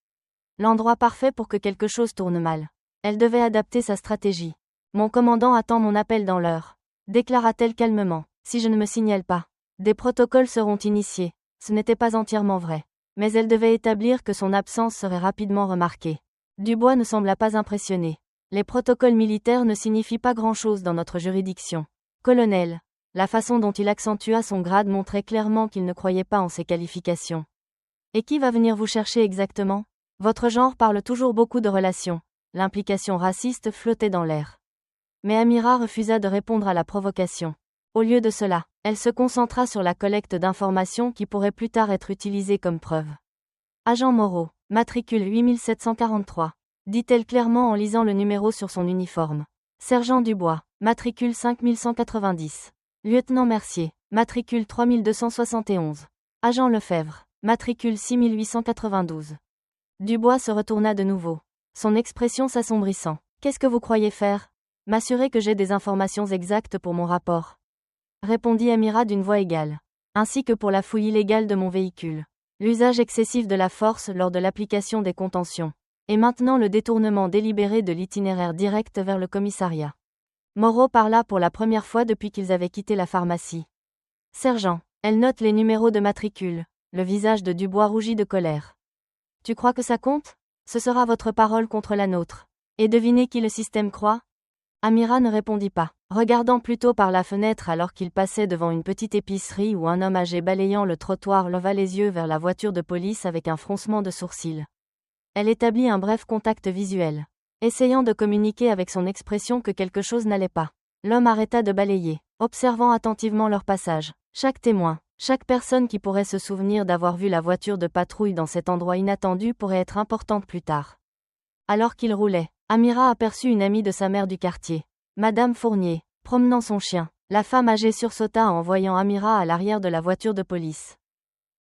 L'endroit parfait pour que quelque chose tourne mal. Elle devait adapter sa stratégie. Mon commandant attend mon appel dans l'heure, déclara-t-elle calmement. Si je ne me signale pas, des protocoles seront initiés. Ce n'était pas entièrement vrai. Mais elle devait établir que son absence serait rapidement remarquée. Dubois ne sembla pas impressionné. Les protocoles militaires ne signifient pas grand-chose dans notre juridiction. Colonel. La façon dont il accentua son grade montrait clairement qu'il ne croyait pas en ses qualifications. Et qui va venir vous chercher exactement? Votre genre parle toujours beaucoup de relations. L'implication raciste flottait dans l'air. Mais Amira refusa de répondre à la provocation. Au lieu de cela, elle se concentra sur la collecte d'informations qui pourraient plus tard être utilisées comme preuve. Agent Moreau, matricule 8743, dit-elle clairement en lisant le numéro sur son uniforme. Sergent Dubois, matricule 5190. Lieutenant Mercier, matricule 3271. Agent Lefebvre, matricule 6892. Dubois se retourna de nouveau, son expression s'assombrissant. Qu'est-ce que vous croyez faire? M'assurer que j'ai des informations exactes pour mon rapport, répondit Amira d'une voix égale. Ainsi que pour la fouille illégale de mon véhicule. L'usage excessif de la force lors de l'application des contentions. Et maintenant le détournement délibéré de l'itinéraire direct vers le commissariat. Moreau parla pour la première fois depuis qu'ils avaient quitté la pharmacie. Sergent, elle note les numéros de matricule. Le visage de Dubois rougit de colère. Tu crois que ça compte? Ce sera votre parole contre la nôtre. Et devinez qui le système croit? Amira ne répondit pas, regardant plutôt par la fenêtre alors qu'il passait devant une petite épicerie où un homme âgé balayant le trottoir leva les yeux vers la voiture de police avec un froncement de sourcils. Elle établit un bref contact visuel, essayant de communiquer avec son expression que quelque chose n'allait pas. L'homme arrêta de balayer, observant attentivement leur passage. Chaque témoin, chaque personne qui pourrait se souvenir d'avoir vu la voiture de patrouille dans cet endroit inattendu pourrait être importante plus tard. Alors qu'il roulait, Amira aperçut une amie de sa mère du quartier, Madame Fournier, promenant son chien. La femme âgée sursauta en voyant Amira à l'arrière de la voiture de police.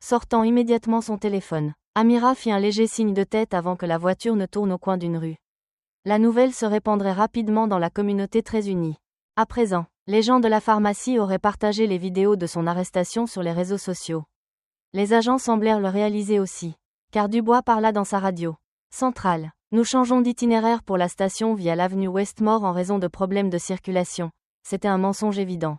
Sortant immédiatement son téléphone, Amira fit un léger signe de tête avant que la voiture ne tourne au coin d'une rue. La nouvelle se répandrait rapidement dans la communauté très unie. À présent, les gens de la pharmacie auraient partagé les vidéos de son arrestation sur les réseaux sociaux. Les agents semblèrent le réaliser aussi, car Dubois parla dans sa radio. Centrale. Nous changeons d'itinéraire pour la station via l'avenue Westmore en raison de problèmes de circulation. C'était un mensonge évident.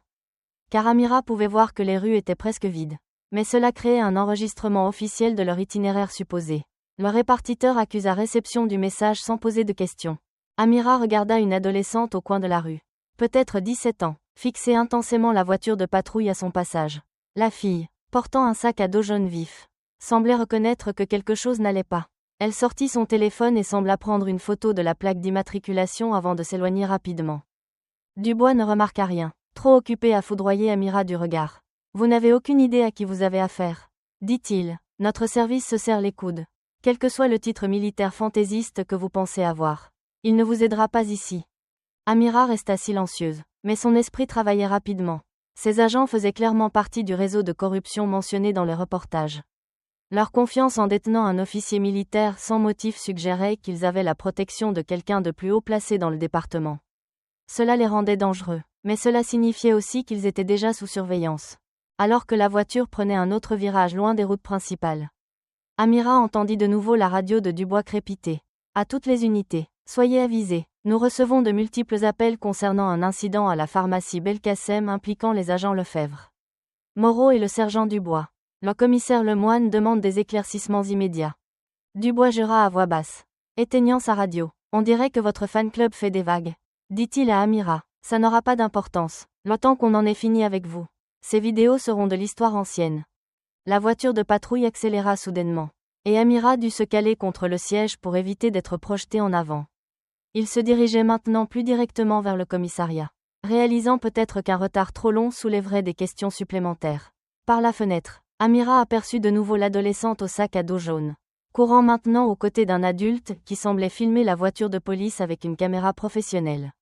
Car Amira pouvait voir que les rues étaient presque vides. Mais cela créait un enregistrement officiel de leur itinéraire supposé. Le répartiteur accusa réception du message sans poser de questions. Amira regarda une adolescente au coin de la rue. Peut-être 17 ans, fixait intensément la voiture de patrouille à son passage. La fille, portant un sac à dos jaune vif, semblait reconnaître que quelque chose n'allait pas. Elle sortit son téléphone et sembla prendre une photo de la plaque d'immatriculation avant de s'éloigner rapidement. Dubois ne remarqua rien, trop occupé à foudroyer Amira du regard. « Vous n'avez aucune idée à qui vous avez affaire, » dit-il. « Notre service se serre les coudes. Quel que soit le titre militaire fantaisiste que vous pensez avoir. Il ne vous aidera pas ici. » Amira resta silencieuse, mais son esprit travaillait rapidement. Ces agents faisaient clairement partie du réseau de corruption mentionné dans le reportage. Leur confiance en détenant un officier militaire sans motif suggérait qu'ils avaient la protection de quelqu'un de plus haut placé dans le département. Cela les rendait dangereux, mais cela signifiait aussi qu'ils étaient déjà sous surveillance. Alors que la voiture prenait un autre virage loin des routes principales. Amira entendit de nouveau la radio de Dubois crépiter. « À toutes les unités, soyez avisés. Nous recevons de multiples appels concernant un incident à la pharmacie Belkacem impliquant les agents Lefebvre. Moreau et le sergent Dubois. Le commissaire Lemoine demande des éclaircissements immédiats. » Dubois jura à voix basse, éteignant sa radio. « On dirait que votre fan club fait des vagues. » dit-il à Amira. « Ça n'aura pas d'importance, le temps qu'on en ait fini avec vous. Ces vidéos seront de l'histoire ancienne. » La voiture de patrouille accéléra soudainement. Et Amira dut se caler contre le siège pour éviter d'être projetée en avant. Il se dirigeait maintenant plus directement vers le commissariat, réalisant peut-être qu'un retard trop long soulèverait des questions supplémentaires. Par la fenêtre, Amira aperçut de nouveau l'adolescente au sac à dos jaune, courant maintenant aux côtés d'un adulte qui semblait filmer la voiture de police avec une caméra professionnelle.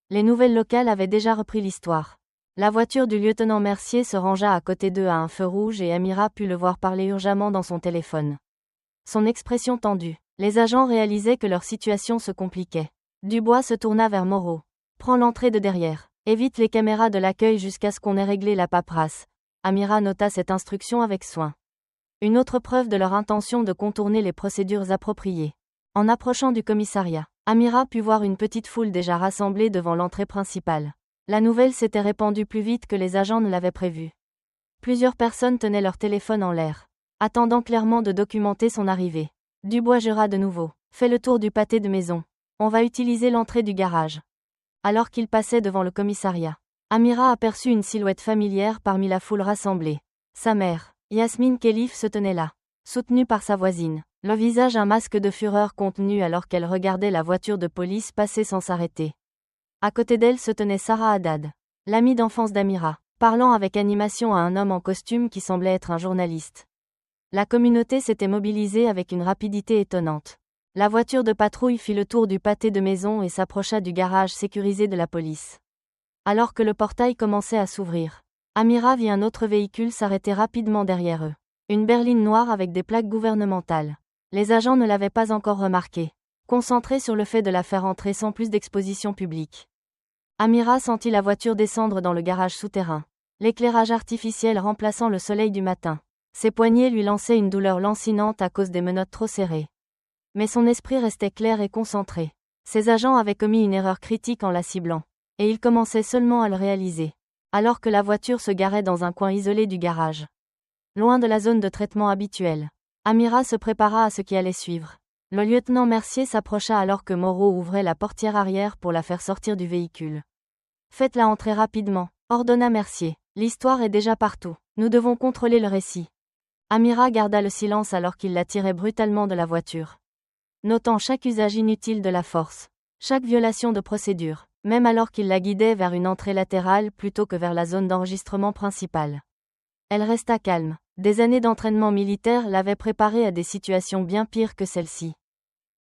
Les nouvelles locales avaient déjà repris l'histoire. La voiture du lieutenant Mercier se rangea à côté d'eux à un feu rouge et Amira put le voir parler urgemment dans son téléphone. Son expression tendue. Les agents réalisaient que leur situation se compliquait. Dubois se tourna vers Moreau. « Prends l'entrée de derrière. Évite les caméras de l'accueil jusqu'à ce qu'on ait réglé la paperasse. » Amira nota cette instruction avec soin. Une autre preuve de leur intention de contourner les procédures appropriées. En approchant du commissariat, Amira put voir une petite foule déjà rassemblée devant l'entrée principale. La nouvelle s'était répandue plus vite que les agents ne l'avaient prévu. Plusieurs personnes tenaient leur téléphone en l'air, attendant clairement de documenter son arrivée. Dubois jura de nouveau. « Fais le tour du pâté de maison. On va utiliser l'entrée du garage. » Alors qu'il passait devant le commissariat, Amira aperçut une silhouette familière parmi la foule rassemblée. Sa mère, Yasmine Khelif, se tenait là, soutenue par sa voisine, le visage un masque de fureur contenu alors qu'elle regardait la voiture de police passer sans s'arrêter. À côté d'elle se tenait Sarah Haddad, l'amie d'enfance d'Amira, parlant avec animation à un homme en costume qui semblait être un journaliste. La communauté s'était mobilisée avec une rapidité étonnante. La voiture de patrouille fit le tour du pâté de maison et s'approcha du garage sécurisé de la police. Alors que le portail commençait à s'ouvrir, Amira vit un autre véhicule s'arrêter rapidement derrière eux. Une berline noire avec des plaques gouvernementales. Les agents ne l'avaient pas encore remarqué, concentrés sur le fait de la faire entrer sans plus d'exposition publique. Amira sentit la voiture descendre dans le garage souterrain, l'éclairage artificiel remplaçant le soleil du matin. Ses poignets lui lançaient une douleur lancinante à cause des menottes trop serrées. Mais son esprit restait clair et concentré. Ses agents avaient commis une erreur critique en la ciblant, et il commençait seulement à le réaliser, alors que la voiture se garait dans un coin isolé du garage. Loin de la zone de traitement habituelle, Amira se prépara à ce qui allait suivre. Le lieutenant Mercier s'approcha alors que Moreau ouvrait la portière arrière pour la faire sortir du véhicule. « Faites-la entrer rapidement, » ordonna Mercier. « L'histoire est déjà partout. Nous devons contrôler le récit. » Amira garda le silence alors qu'il la tirait brutalement de la voiture, notant chaque usage inutile de la force, chaque violation de procédure, même alors qu'il la guidait vers une entrée latérale plutôt que vers la zone d'enregistrement principale. Elle resta calme. Des années d'entraînement militaire l'avaient préparée à des situations bien pires que celle-ci.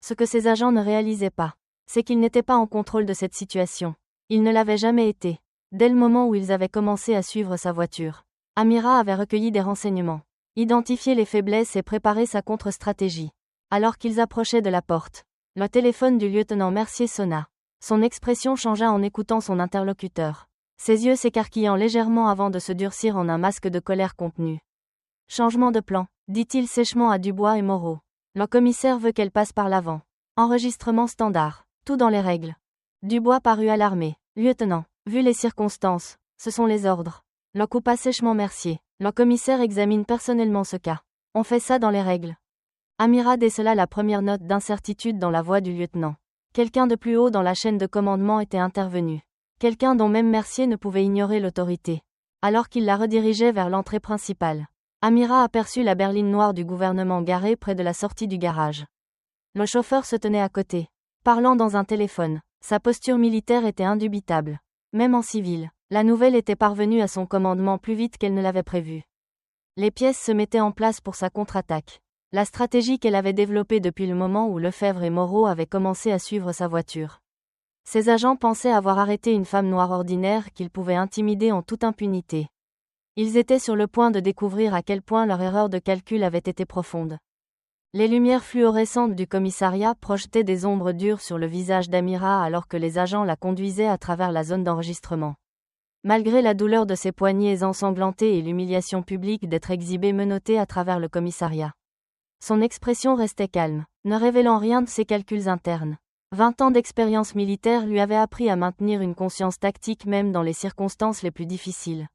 Ce que ses agents ne réalisaient pas, c'est qu'ils n'étaient pas en contrôle de cette situation. Ils ne l'avaient jamais été. Dès le moment où ils avaient commencé à suivre sa voiture, Amira avait recueilli des renseignements, identifié les faiblesses et préparé sa contre-stratégie. Alors qu'ils approchaient de la porte, le téléphone du lieutenant Mercier sonna. Son expression changea en écoutant son interlocuteur, ses yeux s'écarquillant légèrement avant de se durcir en un masque de colère contenue. « Changement de plan, dit-il sèchement à Dubois et Moreau. Le commissaire veut qu'elle passe par l'avant. Enregistrement standard. Tout dans les règles. Dubois parut alarmé. Lieutenant, vu les circonstances, ce sont les ordres. Le coupa sèchement Mercier. Le commissaire examine personnellement ce cas. On fait ça dans les règles. Amira décela la première note d'incertitude dans la voix du lieutenant. Quelqu'un de plus haut dans la chaîne de commandement était intervenu. Quelqu'un dont même Mercier ne pouvait ignorer l'autorité. Alors qu'il la redirigeait vers l'entrée principale, Amira aperçut la berline noire du gouvernement garée près de la sortie du garage. Le chauffeur se tenait à côté, parlant dans un téléphone. Sa posture militaire était indubitable. Même en civil, la nouvelle était parvenue à son commandement plus vite qu'elle ne l'avait prévu. Les pièces se mettaient en place pour sa contre-attaque. La stratégie qu'elle avait développée depuis le moment où Lefebvre et Moreau avaient commencé à suivre sa voiture. Ses agents pensaient avoir arrêté une femme noire ordinaire qu'ils pouvaient intimider en toute impunité. Ils étaient sur le point de découvrir à quel point leur erreur de calcul avait été profonde. Les lumières fluorescentes du commissariat projetaient des ombres dures sur le visage d'Amira alors que les agents la conduisaient à travers la zone d'enregistrement. Malgré la douleur de ses poignets ensanglantés et l'humiliation publique d'être exhibée menottée à travers le commissariat, son expression restait calme, ne révélant rien de ses calculs internes. 20 ans d'expérience militaire lui avaient appris à maintenir une conscience tactique même dans les circonstances les plus difficiles.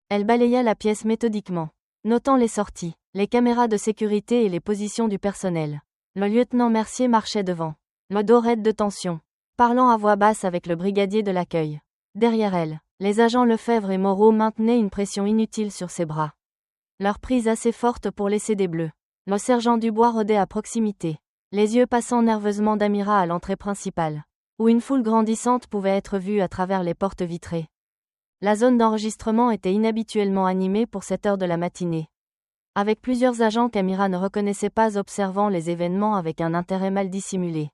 Elle balaya la pièce méthodiquement, notant les sorties, les caméras de sécurité et les positions du personnel. Le lieutenant Mercier marchait devant, le dos raide de tension, parlant à voix basse avec le brigadier de l'accueil. Derrière elle, les agents Lefebvre et Moreau maintenaient une pression inutile sur ses bras. Leur prise assez forte pour laisser des bleus. Le sergent Dubois rôdait à proximité, les yeux passant nerveusement d'Amira à l'entrée principale, où une foule grandissante pouvait être vue à travers les portes vitrées. La zone d'enregistrement était inhabituellement animée pour cette heure de la matinée. Avec plusieurs agents qu'Amira ne reconnaissait pas observant les événements avec un intérêt mal dissimulé.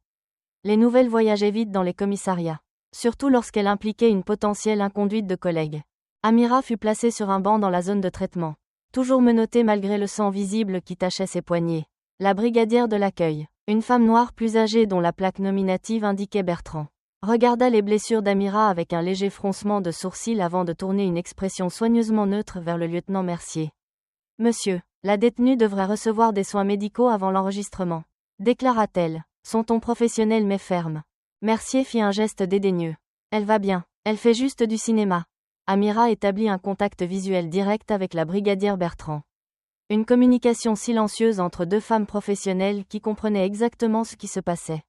Les nouvelles voyageaient vite dans les commissariats, surtout lorsqu'elle impliquait une potentielle inconduite de collègues. Amira fut placée sur un banc dans la zone de traitement, toujours menottée malgré le sang visible qui tachait ses poignets. La brigadière de l'accueil, une femme noire plus âgée dont la plaque nominative indiquait Bertrand, regarda les blessures d'Amira avec un léger froncement de sourcils avant de tourner une expression soigneusement neutre vers le lieutenant Mercier. « Monsieur, la détenue devrait recevoir des soins médicaux avant l'enregistrement, déclara-t-elle, son ton professionnel mais ferme. Mercier fit un geste dédaigneux. « Elle va bien, elle fait juste du cinéma. » Amira établit un contact visuel direct avec la brigadière Bertrand. Une communication silencieuse entre deux femmes professionnelles qui comprenaient exactement ce qui se passait.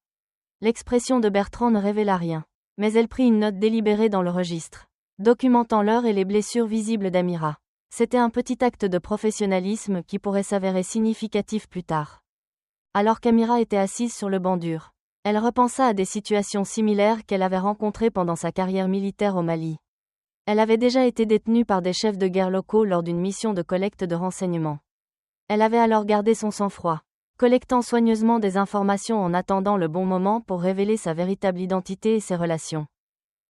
L'expression de Bertrand ne révéla rien, mais elle prit une note délibérée dans le registre, documentant l'heure et les blessures visibles d'Amira. C'était un petit acte de professionnalisme qui pourrait s'avérer significatif plus tard. Alors qu'Amira était assise sur le banc dur, elle repensa à des situations similaires qu'elle avait rencontrées pendant sa carrière militaire au Mali. Elle avait déjà été détenue par des chefs de guerre locaux lors d'une mission de collecte de renseignements. Elle avait alors gardé son sang-froid, collectant soigneusement des informations en attendant le bon moment pour révéler sa véritable identité et ses relations.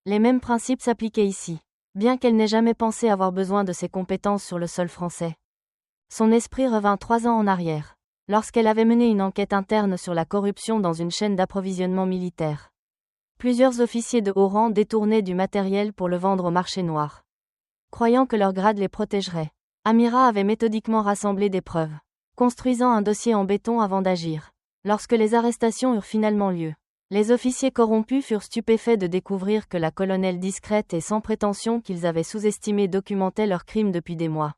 Les mêmes principes s'appliquaient ici, bien qu'elle n'ait jamais pensé avoir besoin de ses compétences sur le sol français. Son esprit revint 3 ans en arrière, lorsqu'elle avait mené une enquête interne sur la corruption dans une chaîne d'approvisionnement militaire. Plusieurs officiers de haut rang détournaient du matériel pour le vendre au marché noir. Croyant que leur grade les protégerait, Amira avait méthodiquement rassemblé des preuves, construisant un dossier en béton avant d'agir. Lorsque les arrestations eurent finalement lieu, les officiers corrompus furent stupéfaits de découvrir que la colonelle discrète et sans prétention qu'ils avaient sous-estimée documentait leurs crimes depuis des mois.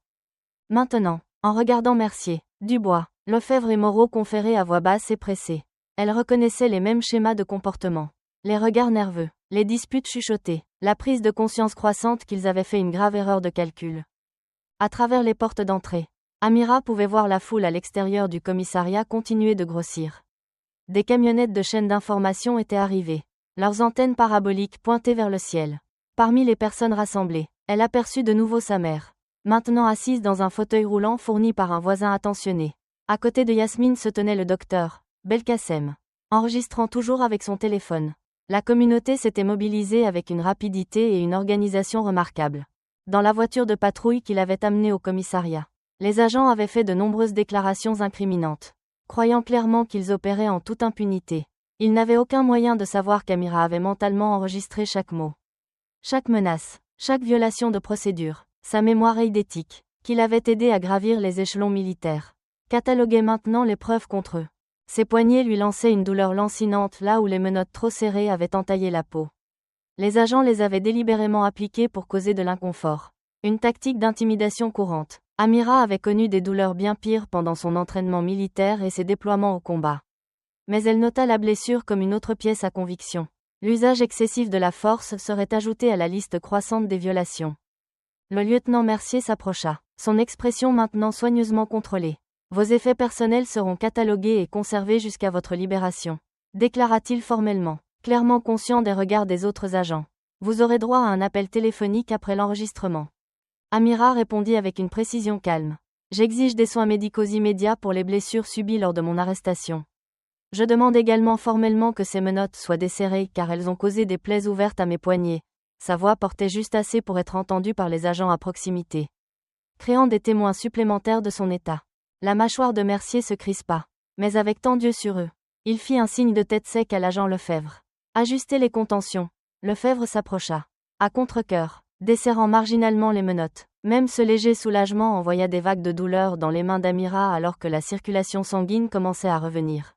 Maintenant, en regardant Mercier, Dubois, Lefebvre et Moreau conféraient à voix basse et pressée. Elle reconnaissait les mêmes schémas de comportement. Les regards nerveux, les disputes chuchotées, la prise de conscience croissante qu'ils avaient fait une grave erreur de calcul. À travers les portes d'entrée, Amira pouvait voir la foule à l'extérieur du commissariat continuer de grossir. Des camionnettes de chaînes d'information étaient arrivées, leurs antennes paraboliques pointées vers le ciel. Parmi les personnes rassemblées, elle aperçut de nouveau sa mère, maintenant assise dans un fauteuil roulant fourni par un voisin attentionné. À côté de Yasmine se tenait le docteur, Belkacem, enregistrant toujours avec son téléphone. La communauté s'était mobilisée avec une rapidité et une organisation remarquables. Dans la voiture de patrouille qui l'avait amenée au commissariat, les agents avaient fait de nombreuses déclarations incriminantes, croyant clairement qu'ils opéraient en toute impunité. Ils n'avaient aucun moyen de savoir qu'Amira avait mentalement enregistré chaque mot, chaque menace, chaque violation de procédure. Sa mémoire eidétique, qui l'avait aidé à gravir les échelons militaires, cataloguait maintenant les preuves contre eux. Ses poignets lui lançaient une douleur lancinante là où les menottes trop serrées avaient entaillé la peau. Les agents les avaient délibérément appliquées pour causer de l'inconfort. Une tactique d'intimidation courante. Amira avait connu des douleurs bien pires pendant son entraînement militaire et ses déploiements au combat. Mais elle nota la blessure comme une autre pièce à conviction. L'usage excessif de la force serait ajouté à la liste croissante des violations. Le lieutenant Mercier s'approcha, son expression maintenant soigneusement contrôlée. Vos effets personnels seront catalogués et conservés jusqu'à votre libération, déclara-t-il formellement, clairement conscient des regards des autres agents. Vous aurez droit à un appel téléphonique après l'enregistrement. Amira répondit avec une précision calme. J'exige des soins médicaux immédiats pour les blessures subies lors de mon arrestation. Je demande également formellement que ces menottes soient desserrées car elles ont causé des plaies ouvertes à mes poignets. Sa voix portait juste assez pour être entendue par les agents à proximité, créant des témoins supplémentaires de son état. La mâchoire de Mercier se crispa, mais avec tant d'yeux sur eux. Il fit un signe de tête sec à l'agent Lefebvre. Ajustez les contentions. Lefebvre s'approcha, à contre-cœur, desserrant marginalement les menottes. Même ce léger soulagement envoya des vagues de douleur dans les mains d'Amira alors que la circulation sanguine commençait à revenir.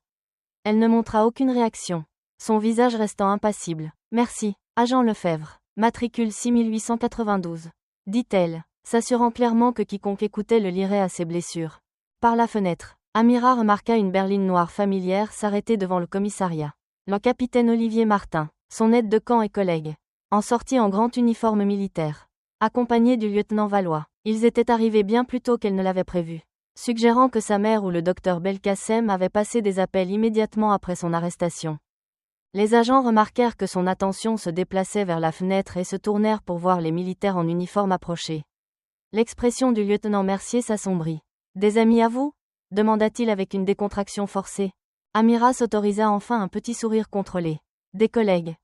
Elle ne montra aucune réaction, son visage restant impassible. Merci, agent Lefebvre. Matricule 6892. Dit-elle, s'assurant clairement que quiconque écoutait le lirait à ses blessures. Par la fenêtre, Amira remarqua une berline noire familière s'arrêter devant le commissariat. Le capitaine Olivier Martin, son aide de camp et collègue, en sortit en grand uniforme militaire, accompagné du lieutenant Valois. Ils étaient arrivés bien plus tôt qu'elle ne l'avait prévu, suggérant que sa mère ou le docteur Belkacem avaient passé des appels immédiatement après son arrestation. Les agents remarquèrent que son attention se déplaçait vers la fenêtre et se tournèrent pour voir les militaires en uniforme approcher. L'expression du lieutenant Mercier s'assombrit. Des amis à vous ? Demanda-t-il avec une décontraction forcée. Amira s'autorisa enfin un petit sourire contrôlé. Des collègues.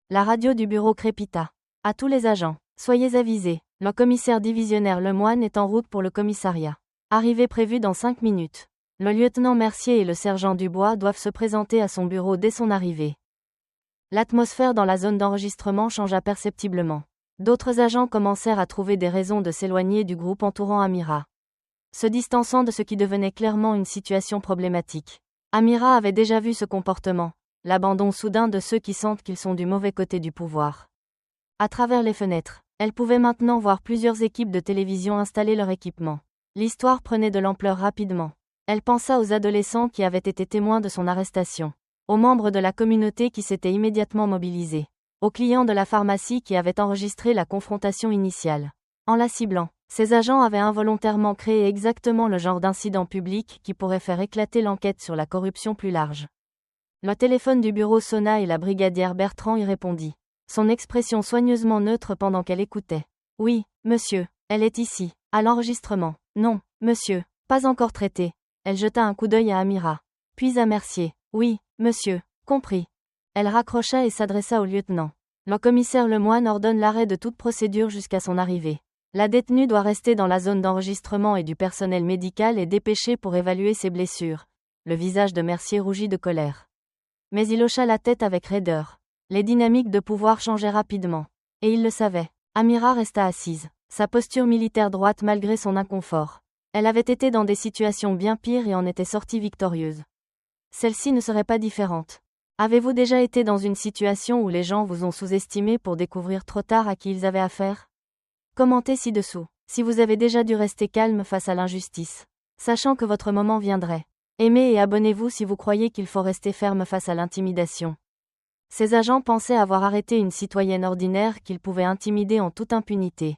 La radio du bureau crépita. À tous les agents, soyez avisés, le commissaire divisionnaire Lemoine est en route pour le commissariat. Arrivée prévue dans 5 minutes. Le lieutenant Mercier et le sergent Dubois doivent se présenter à son bureau dès son arrivée. L'atmosphère dans la zone d'enregistrement changea perceptiblement. D'autres agents commencèrent à trouver des raisons de s'éloigner du groupe entourant Amira, se distançant de ce qui devenait clairement une situation problématique. Amira avait déjà vu ce comportement, l'abandon soudain de ceux qui sentent qu'ils sont du mauvais côté du pouvoir. À travers les fenêtres, elle pouvait maintenant voir plusieurs équipes de télévision installer leur équipement. L'histoire prenait de l'ampleur rapidement. Elle pensa aux adolescents qui avaient été témoins de son arrestation, aux membres de la communauté qui s'étaient immédiatement mobilisés, aux clients de la pharmacie qui avaient enregistré la confrontation initiale. En la ciblant, ces agents avaient involontairement créé exactement le genre d'incident public qui pourrait faire éclater l'enquête sur la corruption plus large. Le téléphone du bureau sonna et la brigadière Bertrand y répondit, son expression soigneusement neutre pendant qu'elle écoutait. Oui, monsieur, elle est ici, à l'enregistrement. Non, monsieur, pas encore traité. Elle jeta un coup d'œil à Amira, puis à Mercier. Oui, monsieur, compris. Elle raccrocha et s'adressa au lieutenant. Le commissaire Lemoine ordonne l'arrêt de toute procédure jusqu'à son arrivée. La détenue doit rester dans la zone d'enregistrement et du personnel médical est dépêché pour évaluer ses blessures. Le visage de Mercier rougit de colère. Mais il hocha la tête avec raideur. Les dynamiques de pouvoir changeaient rapidement. Et il le savait. Amira resta assise, sa posture militaire droite malgré son inconfort. Elle avait été dans des situations bien pires et en était sortie victorieuse. Celle-ci ne serait pas différente. Avez-vous déjà été dans une situation où les gens vous ont sous-estimé pour découvrir trop tard à qui ils avaient affaire ? Commentez ci-dessous, si vous avez déjà dû rester calme face à l'injustice, sachant que votre moment viendrait. Aimez et abonnez-vous si vous croyez qu'il faut rester ferme face à l'intimidation. Ces agents pensaient avoir arrêté une citoyenne ordinaire qu'ils pouvaient intimider en toute impunité.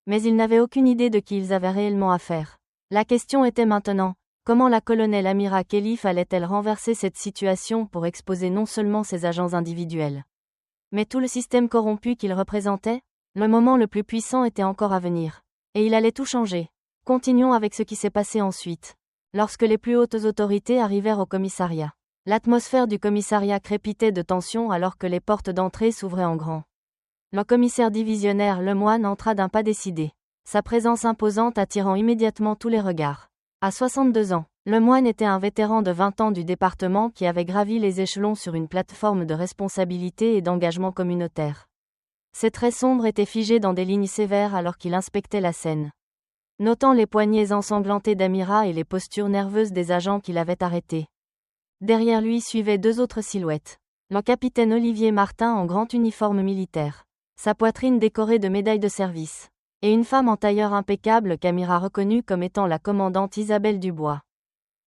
Mais ils n'avaient aucune idée de qui ils avaient réellement affaire. La question était maintenant, comment la colonelle Amira Khelif allait-elle renverser cette situation pour exposer non seulement ses agents individuels, mais tout le système corrompu qu'ils représentaient ? Le moment le plus puissant était encore à venir. Et il allait tout changer. Continuons avec ce qui s'est passé ensuite. Lorsque les plus hautes autorités arrivèrent au commissariat, l'atmosphère du commissariat crépitait de tension alors que les portes d'entrée s'ouvraient en grand. Le commissaire divisionnaire Lemoine entra d'un pas décidé, sa présence imposante attirant immédiatement tous les regards. À 62 ans, Lemoine était un vétéran de 20 ans du département qui avait gravi les échelons sur une plateforme de responsabilité et d'engagement communautaire. Ses traits sombres étaient figés dans des lignes sévères alors qu'il inspectait la scène. Notant les poignets ensanglantés d'Amira et les postures nerveuses des agents qui l'avaient arrêté, Derrière lui suivaient deux autres silhouettes. Le capitaine Olivier Martin en grand uniforme militaire. Sa poitrine décorée de médailles de service. Et une femme en tailleur impeccable qu'Amira reconnut comme étant la commandante Isabelle Dubois.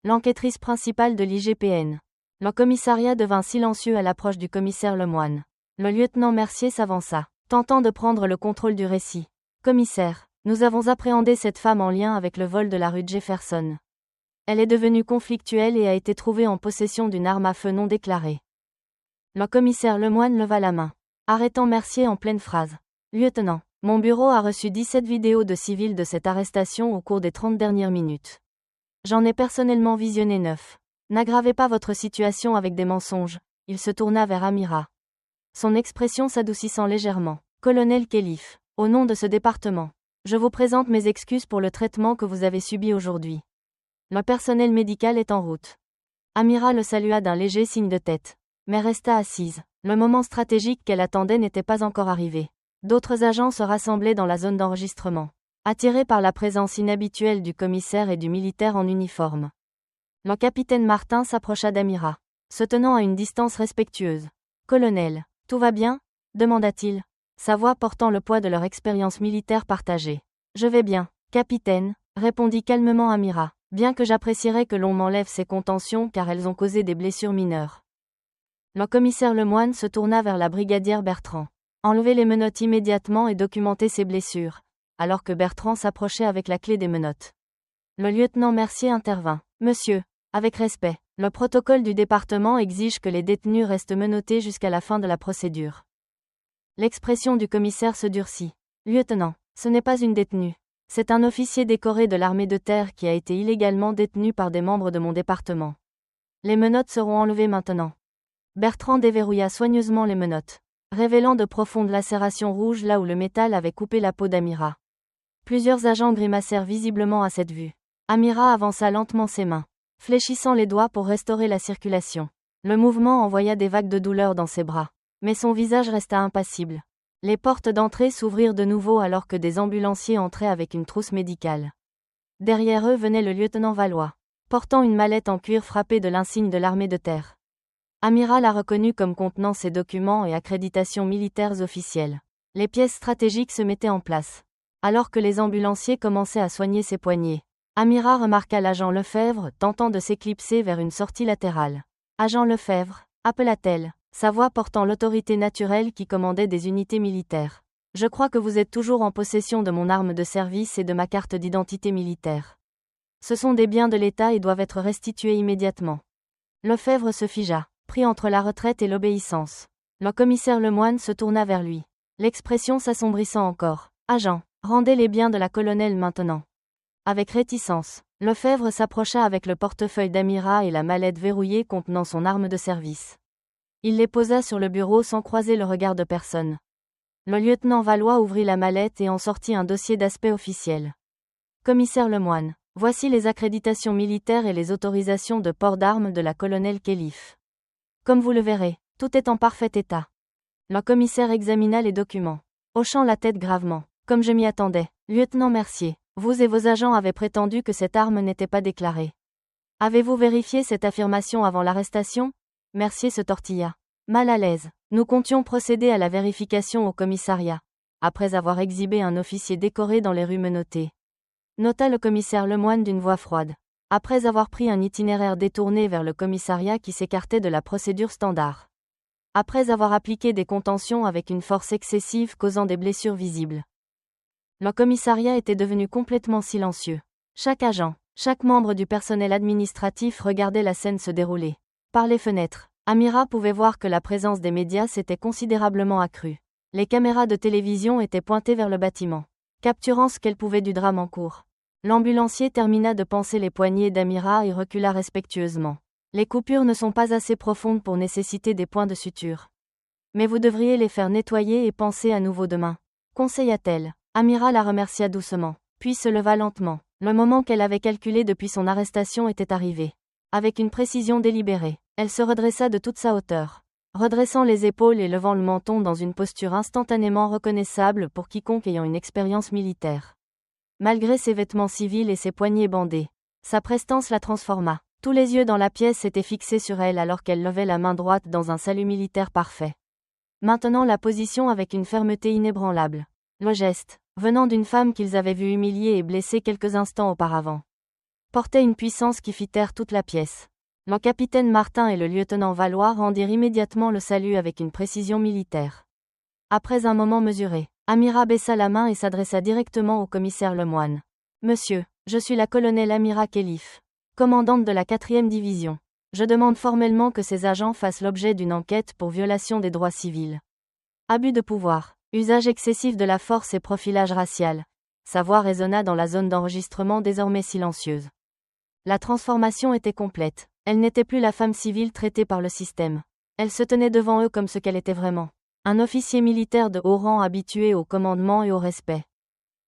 L'enquêtrice principale de l'IGPN. Le commissariat devint silencieux à l'approche du commissaire Lemoine. Le lieutenant Mercier s'avança, tentant de prendre le contrôle du récit. Commissaire, nous avons appréhendé cette femme en lien avec le vol de la rue Jefferson. Elle est devenue conflictuelle et a été trouvée en possession d'une arme à feu non déclarée. Le commissaire Lemoine leva la main, arrêtant Mercier en pleine phrase. Lieutenant, mon bureau a reçu 17 vidéos de civils de cette arrestation au cours des 30 dernières minutes. J'en ai personnellement visionné 9. N'aggravez pas votre situation avec des mensonges. Il se tourna vers Amira. Son expression s'adoucissant légèrement. Colonel Khelif, au nom de ce département, je vous présente mes excuses pour le traitement que vous avez subi aujourd'hui. Le personnel médical est en route. Amira le salua d'un léger signe de tête, mais resta assise. Le moment stratégique qu'elle attendait n'était pas encore arrivé. D'autres agents se rassemblaient dans la zone d'enregistrement, attirés par la présence inhabituelle du commissaire et du militaire en uniforme. Le capitaine Martin s'approcha d'Amira, se tenant à une distance respectueuse. « Colonel, tout va bien ?» demanda-t-il, sa voix portant le poids de leur expérience militaire partagée. « Je vais bien, capitaine », répondit calmement Amira, bien que j'apprécierais que l'on m'enlève ces contentions car elles ont causé des blessures mineures. Le commissaire Lemoine se tourna vers la brigadière Bertrand. Enlevez les menottes immédiatement et documentez ces blessures, alors que Bertrand s'approchait avec la clé des menottes. Le lieutenant Mercier intervint. « Monsieur, avec respect, le protocole du département exige que les détenus restent menottés jusqu'à la fin de la procédure. » L'expression du commissaire se durcit. « Lieutenant, ce n'est pas une détenue. C'est un officier décoré de l'armée de terre qui a été illégalement détenu par des membres de mon département. Les menottes seront enlevées maintenant. » Bertrand déverrouilla soigneusement les menottes, révélant de profondes lacérations rouges là où le métal avait coupé la peau d'Amira. Plusieurs agents grimacèrent visiblement à cette vue. Amira avança lentement ses mains, fléchissant les doigts pour restaurer la circulation. Le mouvement envoya des vagues de douleur dans ses bras, mais son visage resta impassible. Les portes d'entrée s'ouvrirent de nouveau alors que des ambulanciers entraient avec une trousse médicale. Derrière eux venait le lieutenant Valois, portant une mallette en cuir frappée de l'insigne de l'armée de terre. Amira la reconnut comme contenant ses documents et accréditations militaires officielles. Les pièces stratégiques se mettaient en place. Alors que les ambulanciers commençaient à soigner ses poignets, Amira remarqua l'agent Lefebvre tentant de s'éclipser vers une sortie latérale. « Agent Lefebvre » appela-t-elle, sa voix portant l'autorité naturelle qui commandait des unités militaires. « Je crois que vous êtes toujours en possession de mon arme de service et de ma carte d'identité militaire. Ce sont des biens de l'État et doivent être restitués immédiatement. » Lefebvre se figea, pris entre la retraite et l'obéissance. Le commissaire Lemoine se tourna vers lui, l'expression s'assombrissant encore. « Agent, rendez les biens de la colonelle maintenant. » Avec réticence, Lefebvre s'approcha avec le portefeuille d'Amira et la mallette verrouillée contenant son arme de service. Il les posa sur le bureau sans croiser le regard de personne. Le lieutenant Valois ouvrit la mallette et en sortit un dossier d'aspect officiel. « Commissaire Lemoine, voici les accréditations militaires et les autorisations de port d'armes de la colonelle Khelif. Comme vous le verrez, tout est en parfait état. » Le commissaire examina les documents, hochant la tête gravement. « Comme je m'y attendais, lieutenant Mercier. Vous et vos agents avez prétendu que cette arme n'était pas déclarée. Avez-vous vérifié cette affirmation avant l'arrestation ? » Mercier se tortilla. Mal à l'aise, nous comptions procéder à la vérification au commissariat, après avoir exhibé un officier décoré dans les rues menottées. Nota le commissaire Lemoine d'une voix froide, après avoir pris un itinéraire détourné vers le commissariat qui s'écartait de la procédure standard. Après avoir appliqué des contentions avec une force excessive causant des blessures visibles. Le commissariat était devenu complètement silencieux. Chaque agent, chaque membre du personnel administratif regardait la scène se dérouler. Par les fenêtres, Amira pouvait voir que la présence des médias s'était considérablement accrue. Les caméras de télévision étaient pointées vers le bâtiment, capturant ce qu'elle pouvait du drame en cours. L'ambulancier termina de panser les poignets d'Amira et recula respectueusement. Les coupures ne sont pas assez profondes pour nécessiter des points de suture. Mais vous devriez les faire nettoyer et panser à nouveau demain, conseilla-t-elle. Amira la remercia doucement, puis se leva lentement. Le moment qu'elle avait calculé depuis son arrestation était arrivé. Avec une précision délibérée, elle se redressa de toute sa hauteur, redressant les épaules et levant le menton dans une posture instantanément reconnaissable pour quiconque ayant une expérience militaire. Malgré ses vêtements civils et ses poignets bandés, sa prestance la transforma. Tous les yeux dans la pièce étaient fixés sur elle alors qu'elle levait la main droite dans un salut militaire parfait. Maintenant la position avec une fermeté inébranlable. Le geste, venant d'une femme qu'ils avaient vue humiliée et blessée quelques instants auparavant, portait une puissance qui fit taire toute la pièce. Le capitaine Martin et le lieutenant Valois rendirent immédiatement le salut avec une précision militaire. Après un moment mesuré, Amira baissa la main et s'adressa directement au commissaire Lemoine. « Monsieur, je suis la colonelle Amira Khelif, commandante de la 4e division. Je demande formellement que ces agents fassent l'objet d'une enquête pour violation des droits civils. Abus de pouvoir, usage excessif de la force et profilage racial. » Sa voix résonna dans la zone d'enregistrement désormais silencieuse. La transformation était complète. Elle n'était plus la femme civile traitée par le système. Elle se tenait devant eux comme ce qu'elle était vraiment. Un officier militaire de haut rang habitué au commandement et au respect.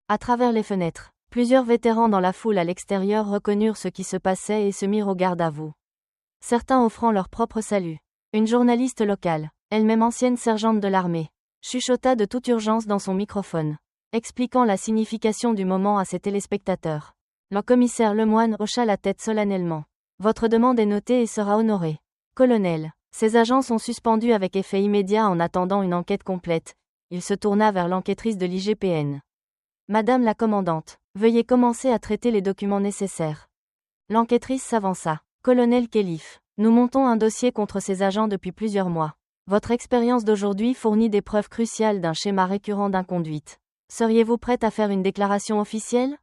À travers les fenêtres, plusieurs vétérans dans la foule à l'extérieur reconnurent ce qui se passait et se mirent au garde à vous. Certains offrant leur propre salut. Une journaliste locale, elle-même ancienne sergente de l'armée, chuchota de toute urgence dans son microphone, expliquant la signification du moment à ses téléspectateurs. Le commissaire Lemoine hocha la tête solennellement. Votre demande est notée et sera honorée. Colonel, ces agents sont suspendus avec effet immédiat en attendant une enquête complète. Il se tourna vers l'enquêtrice de l'IGPN. Madame la commandante, veuillez commencer à traiter les documents nécessaires. L'enquêtrice s'avança. Colonel Khelif, nous montons un dossier contre ces agents depuis plusieurs mois. Votre expérience d'aujourd'hui fournit des preuves cruciales d'un schéma récurrent d'inconduite. Seriez-vous prête à faire une déclaration officielle?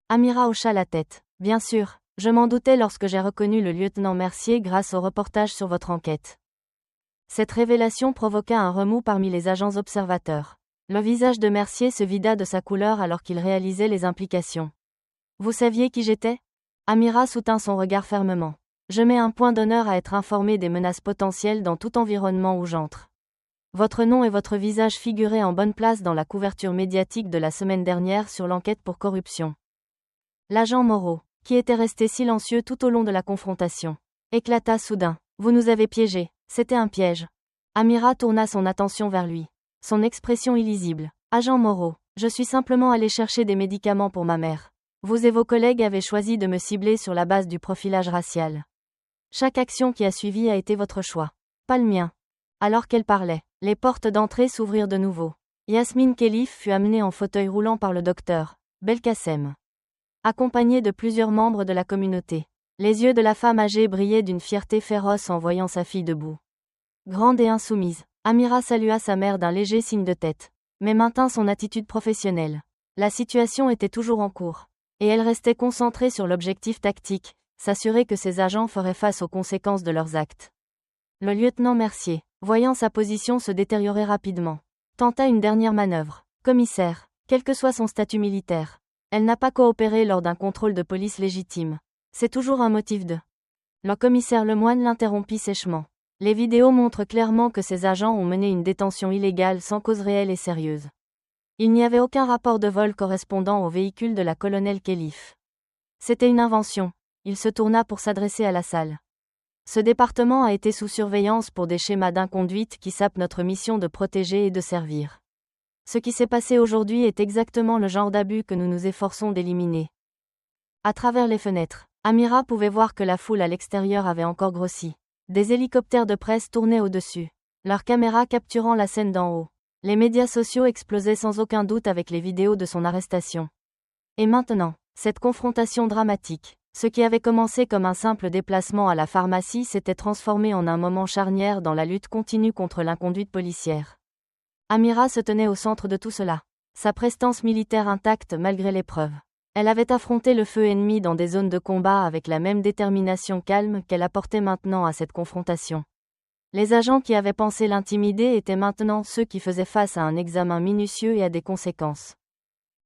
Amira hocha la tête. Bien sûr. Je m'en doutais lorsque j'ai reconnu le lieutenant Mercier grâce au reportage sur votre enquête. Cette révélation provoqua un remous parmi les agents observateurs. Le visage de Mercier se vida de sa couleur alors qu'il réalisait les implications. Vous saviez qui j'étais? Amira soutint son regard fermement. Je mets un point d'honneur à être informé des menaces potentielles dans tout environnement où j'entre. Votre nom et votre visage figuraient en bonne place dans la couverture médiatique de la semaine dernière sur l'enquête pour corruption. L'agent Moreau, qui était resté silencieux tout au long de la confrontation, éclata soudain. Vous nous avez piégés, c'était un piège. Amira tourna son attention vers lui. Son expression illisible. Agent Moreau, je suis simplement allé chercher des médicaments pour ma mère. Vous et vos collègues avez choisi de me cibler sur la base du profilage racial. Chaque action qui a suivi a été votre choix, pas le mien. Alors qu'elle parlait, les portes d'entrée s'ouvrirent de nouveau. Yasmine Khelif fut amenée en fauteuil roulant par le docteur Belkacem, accompagnée de plusieurs membres de la communauté. Les yeux de la femme âgée brillaient d'une fierté féroce en voyant sa fille debout. Grande et insoumise, Amira salua sa mère d'un léger signe de tête, mais maintint son attitude professionnelle. La situation était toujours en cours, et elle restait concentrée sur l'objectif tactique, s'assurer que ses agents feraient face aux conséquences de leurs actes. Le lieutenant Mercier, voyant sa position se détériorer rapidement, tenta une dernière manœuvre. Commissaire, quel que soit son statut militaire, elle n'a pas coopéré lors d'un contrôle de police légitime. C'est toujours un motif de... Le commissaire Lemoine l'interrompit sèchement. Les vidéos montrent clairement que ces agents ont mené une détention illégale sans cause réelle et sérieuse. Il n'y avait aucun rapport de vol correspondant au véhicule de la colonelle Khelif. C'était une invention. Il se tourna pour s'adresser à la salle. Ce département a été sous surveillance pour des schémas d'inconduite qui sapent notre mission de protéger et de servir. Ce qui s'est passé aujourd'hui est exactement le genre d'abus que nous nous efforçons d'éliminer. À travers les fenêtres, Amira pouvait voir que la foule à l'extérieur avait encore grossi. Des hélicoptères de presse tournaient au-dessus, leurs caméras capturant la scène d'en haut. Les médias sociaux explosaient sans aucun doute avec les vidéos de son arrestation. Et maintenant, cette confrontation dramatique, ce qui avait commencé comme un simple déplacement à la pharmacie s'était transformé en un moment charnière dans la lutte continue contre l'inconduite policière. Amira se tenait au centre de tout cela, sa prestance militaire intacte malgré l'épreuve. Elle avait affronté le feu ennemi dans des zones de combat avec la même détermination calme qu'elle apportait maintenant à cette confrontation. Les agents qui avaient pensé l'intimider étaient maintenant ceux qui faisaient face à un examen minutieux et à des conséquences.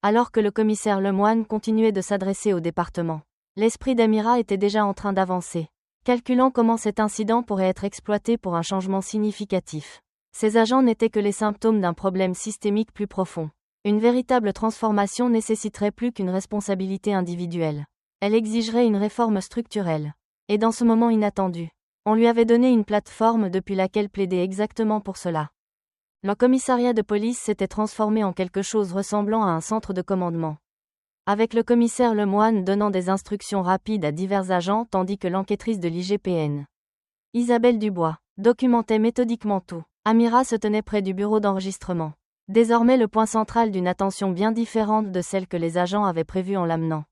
Alors que le commissaire Lemoine continuait de s'adresser au département, l'esprit d'Amira était déjà en train d'avancer, calculant comment cet incident pourrait être exploité pour un changement significatif. Ces agents n'étaient que les symptômes d'un problème systémique plus profond. Une véritable transformation nécessiterait plus qu'une responsabilité individuelle. Elle exigerait une réforme structurelle. Et dans ce moment inattendu, on lui avait donné une plateforme depuis laquelle plaider exactement pour cela. Le commissariat de police s'était transformé en quelque chose ressemblant à un centre de commandement. avec le commissaire Lemoine donnant des instructions rapides à divers agents tandis que l'enquêtrice de l'IGPN, Isabelle Dubois, documentait méthodiquement tout. Amira se tenait près du bureau d'enregistrement. Désormais le point central d'une attention bien différente de celle que les agents avaient prévue en l'amenant.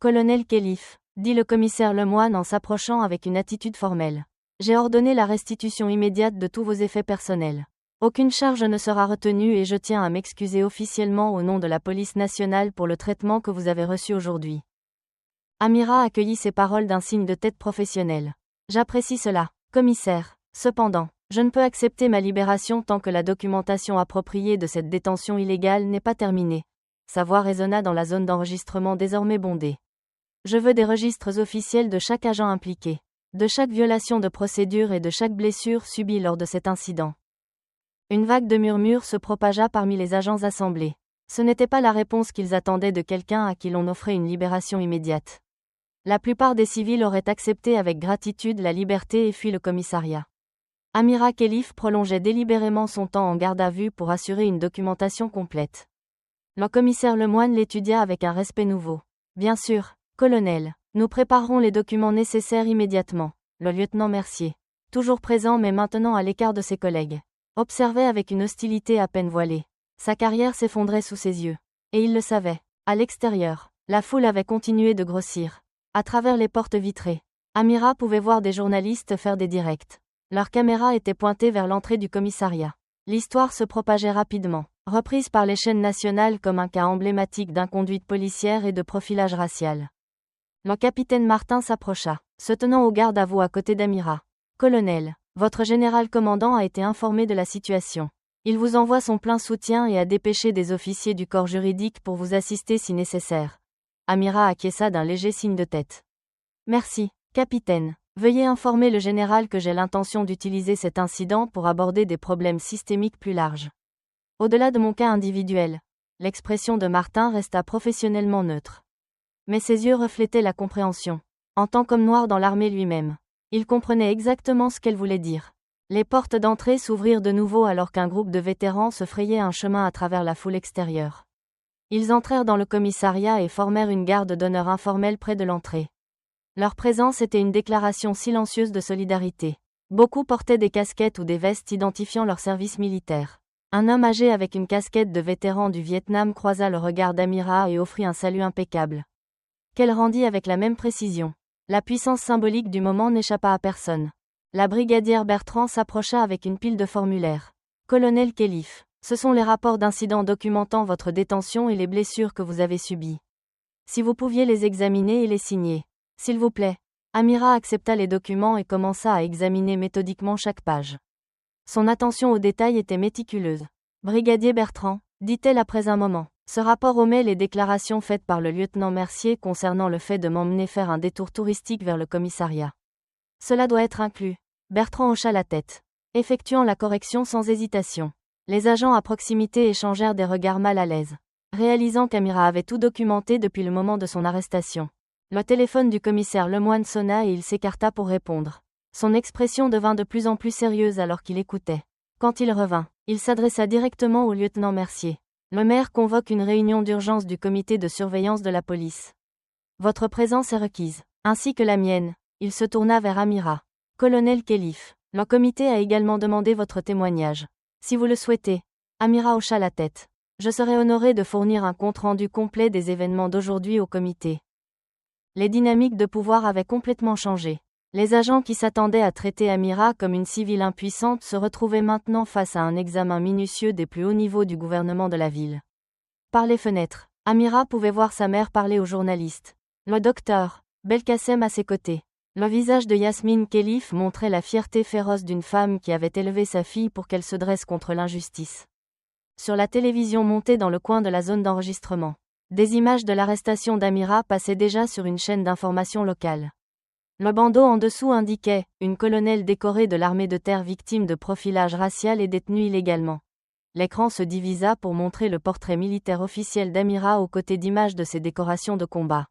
Colonel Khelif, dit le commissaire Lemoine en s'approchant avec une attitude formelle. J'ai ordonné la restitution immédiate de tous vos effets personnels. Aucune charge ne sera retenue et je tiens à m'excuser officiellement au nom de la police nationale pour le traitement que vous avez reçu aujourd'hui. Amira accueillit ces paroles d'un signe de tête professionnel. J'apprécie cela, commissaire. Cependant, je ne peux accepter ma libération tant que la documentation appropriée de cette détention illégale n'est pas terminée. Sa voix résonna dans la zone d'enregistrement désormais bondée. Je veux des registres officiels de chaque agent impliqué, de chaque violation de procédure et de chaque blessure subie lors de cet incident. Une vague de murmures se propagea parmi les agents assemblés. Ce n'était pas la réponse qu'ils attendaient de quelqu'un à qui l'on offrait une libération immédiate. La plupart des civils auraient accepté avec gratitude la liberté et fui le commissariat. Amira Khelif prolongeait délibérément son temps en garde à vue pour assurer une documentation complète. Le commissaire Lemoine l'étudia avec un respect nouveau. Bien sûr, colonel, nous préparerons les documents nécessaires immédiatement. Le lieutenant Mercier, toujours présent mais maintenant à l'écart de ses collègues, observait avec une hostilité à peine voilée. Sa carrière s'effondrait sous ses yeux. Et il le savait. À l'extérieur, la foule avait continué de grossir. À travers les portes vitrées, Amira pouvait voir des journalistes faire des directs. Leurs caméras étaient pointées vers l'entrée du commissariat. L'histoire se propageait rapidement, reprise par les chaînes nationales comme un cas emblématique d'inconduite policière et de profilage racial. Le capitaine Martin s'approcha, se tenant au garde à vous à côté d'Amira. Colonel, votre général commandant a été informé de la situation. Il vous envoie son plein soutien et a dépêché des officiers du corps juridique pour vous assister si nécessaire. Amira acquiesça d'un léger signe de tête. Merci, capitaine. Veuillez informer le général que j'ai l'intention d'utiliser cet incident pour aborder des problèmes systémiques plus larges. Au-delà de mon cas individuel, l'expression de Martin resta professionnellement neutre. Mais ses yeux reflétaient la compréhension. En tant qu'homme noir dans l'armée lui-même, il comprenait exactement ce qu'elle voulait dire. Les portes d'entrée s'ouvrirent de nouveau alors qu'un groupe de vétérans se frayait un chemin à travers la foule extérieure. Ils entrèrent dans le commissariat et formèrent une garde d'honneur informelle près de l'entrée. Leur présence était une déclaration silencieuse de solidarité. Beaucoup portaient des casquettes ou des vestes identifiant leur service militaire. Un homme âgé avec une casquette de vétéran du Vietnam croisa le regard d'Amira et offrit un salut impeccable, qu'elle rendit avec la même précision. La puissance symbolique du moment n'échappa à personne. La brigadière Bertrand s'approcha avec une pile de formulaires. Colonel Khelif, ce sont les rapports d'incidents documentant votre détention et les blessures que vous avez subies. Si vous pouviez les examiner et les signer. S'il vous plaît. Amira accepta les documents et commença à examiner méthodiquement chaque page. Son attention aux détails était méticuleuse. Brigadier Bertrand, dit-elle après un moment, ce rapport omet les déclarations faites par le lieutenant Mercier concernant le fait de m'emmener faire un détour touristique vers le commissariat. Cela doit être inclus. Bertrand hocha la tête, effectuant la correction sans hésitation. Les agents à proximité échangèrent des regards mal à l'aise, réalisant qu'Amira avait tout documenté depuis le moment de son arrestation. Le téléphone du commissaire Lemoine sonna et il s'écarta pour répondre. Son expression devint de plus en plus sérieuse alors qu'il écoutait. Quand il revint, il s'adressa directement au lieutenant Mercier. Le maire convoque une réunion d'urgence du comité de surveillance de la police. Votre présence est requise, ainsi que la mienne. Il se tourna vers Amira. Colonel Khelif, le comité a également demandé votre témoignage. Si vous le souhaitez. Amira hocha la tête. Je serai honoré de fournir un compte-rendu complet des événements d'aujourd'hui au comité. Les dynamiques de pouvoir avaient complètement changé. Les agents qui s'attendaient à traiter Amira comme une civile impuissante se retrouvaient maintenant face à un examen minutieux des plus hauts niveaux du gouvernement de la ville. Par les fenêtres, Amira pouvait voir sa mère parler aux journalistes. Le docteur, Belkacem à ses côtés. Le visage de Yasmine Khelif montrait la fierté féroce d'une femme qui avait élevé sa fille pour qu'elle se dresse contre l'injustice. Sur la télévision montée dans le coin de la zone d'enregistrement, des images de l'arrestation d'Amira passaient déjà sur une chaîne d'information locale. Le bandeau en dessous indiquait « Une colonelle décorée de l'armée de terre victime de profilage racial et détenue illégalement ». L'écran se divisa pour montrer le portrait militaire officiel d'Amira aux côtés d'images de ses décorations de combat.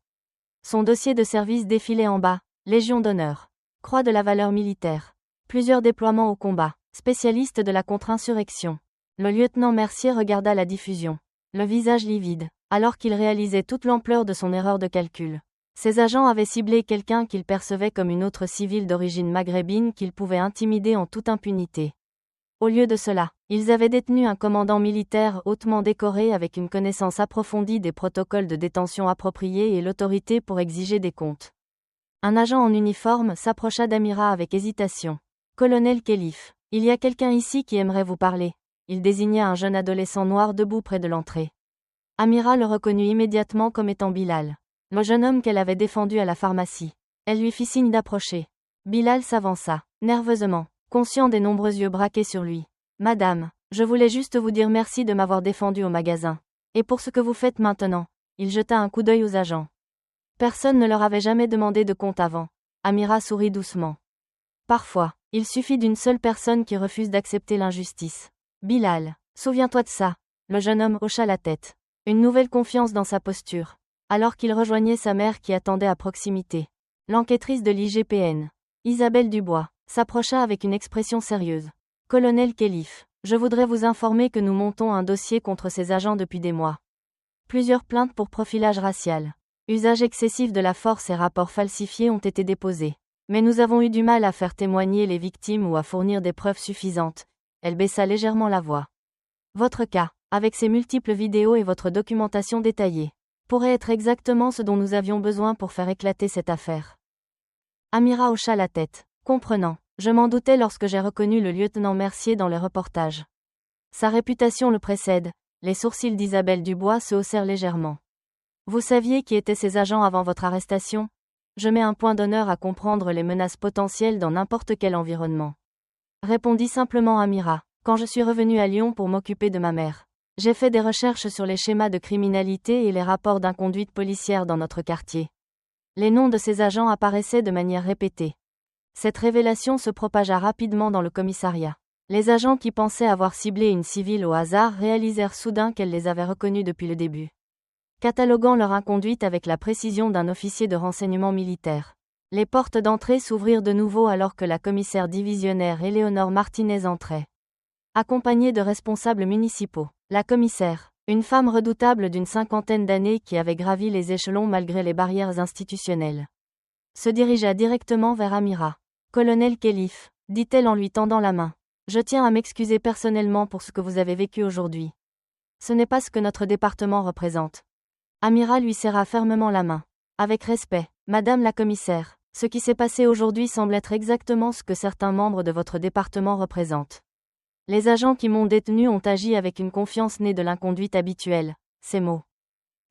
Son dossier de service défilait en bas, Légion d'honneur, Croix de la valeur militaire, plusieurs déploiements au combat, spécialiste de la contre-insurrection. Le lieutenant Mercier regarda la diffusion, le visage livide. alors qu'il réalisait toute l'ampleur de son erreur de calcul. Ses agents avaient ciblé quelqu'un qu'ils percevaient comme une autre civile d'origine maghrébine qu'ils pouvaient intimider en toute impunité. Au lieu de cela, ils avaient détenu un commandant militaire hautement décoré avec une connaissance approfondie des protocoles de détention appropriés et l'autorité pour exiger des comptes. Un agent en uniforme s'approcha d'Amira avec hésitation. « Colonel Khelif, il y a quelqu'un ici qui aimerait vous parler. » Il désigna un jeune adolescent noir debout près de l'entrée. Amira le reconnut immédiatement comme étant Bilal, le jeune homme qu'elle avait défendu à la pharmacie. Elle lui fit signe d'approcher. Bilal s'avança, nerveusement, conscient des nombreux yeux braqués sur lui. « Madame, je voulais juste vous dire merci de m'avoir défendu au magasin. Et pour ce que vous faites maintenant. » Il jeta un coup d'œil aux agents. Personne ne leur avait jamais demandé de compte avant. Amira sourit doucement. Parfois, il suffit d'une seule personne qui refuse d'accepter l'injustice. Bilal, souviens-toi de ça. Le jeune homme hocha la tête. Une nouvelle confiance dans sa posture. Alors qu'il rejoignait sa mère qui attendait à proximité. L'enquêtrice de l'IGPN, Isabelle Dubois, s'approcha avec une expression sérieuse. « Colonel Khelif, je voudrais vous informer que nous montons un dossier contre ces agents depuis des mois. Plusieurs plaintes pour profilage racial, usage excessif de la force et rapports falsifiés ont été déposés. Mais nous avons eu du mal à faire témoigner les victimes ou à fournir des preuves suffisantes. » Elle baissa légèrement la voix. « Votre cas, avec ses multiples vidéos et votre documentation détaillée, pourrait être exactement ce dont nous avions besoin pour faire éclater cette affaire. » Amira hocha la tête, comprenant. « Je m'en doutais lorsque j'ai reconnu le lieutenant Mercier dans les reportages. Sa réputation le précède. » Les sourcils d'Isabelle Dubois se haussèrent légèrement. « Vous saviez qui étaient ces agents avant votre arrestation ? Je mets un point d'honneur à comprendre les menaces potentielles dans n'importe quel environnement. » Répondit simplement Amira. « Quand je suis revenue à Lyon pour m'occuper de ma mère, j'ai fait des recherches sur les schémas de criminalité et les rapports d'inconduite policière dans notre quartier. Les noms de ces agents apparaissaient de manière répétée. Cette révélation se propagea rapidement dans le commissariat. Les agents qui pensaient avoir ciblé une civile au hasard réalisèrent soudain qu'elle les avait reconnus depuis le début. Cataloguant leur inconduite avec la précision d'un officier de renseignement militaire. Les portes d'entrée s'ouvrirent de nouveau alors que la commissaire divisionnaire Éléonore Martinez entrait. Accompagnée de responsables municipaux. La commissaire, une femme redoutable d'une 50aine d'années qui avait gravi les échelons malgré les barrières institutionnelles, se dirigea directement vers Amira. « Colonel Khelif, » dit-elle en lui tendant la main. « Je tiens à m'excuser personnellement pour ce que vous avez vécu aujourd'hui. Ce n'est pas ce que notre département représente. » Amira lui serra fermement la main. « Avec respect, Madame la commissaire, ce qui s'est passé aujourd'hui semble être exactement ce que certains membres de votre département représentent. Les agents qui m'ont détenu ont agi avec une confiance née de l'inconduite habituelle. » Ces mots,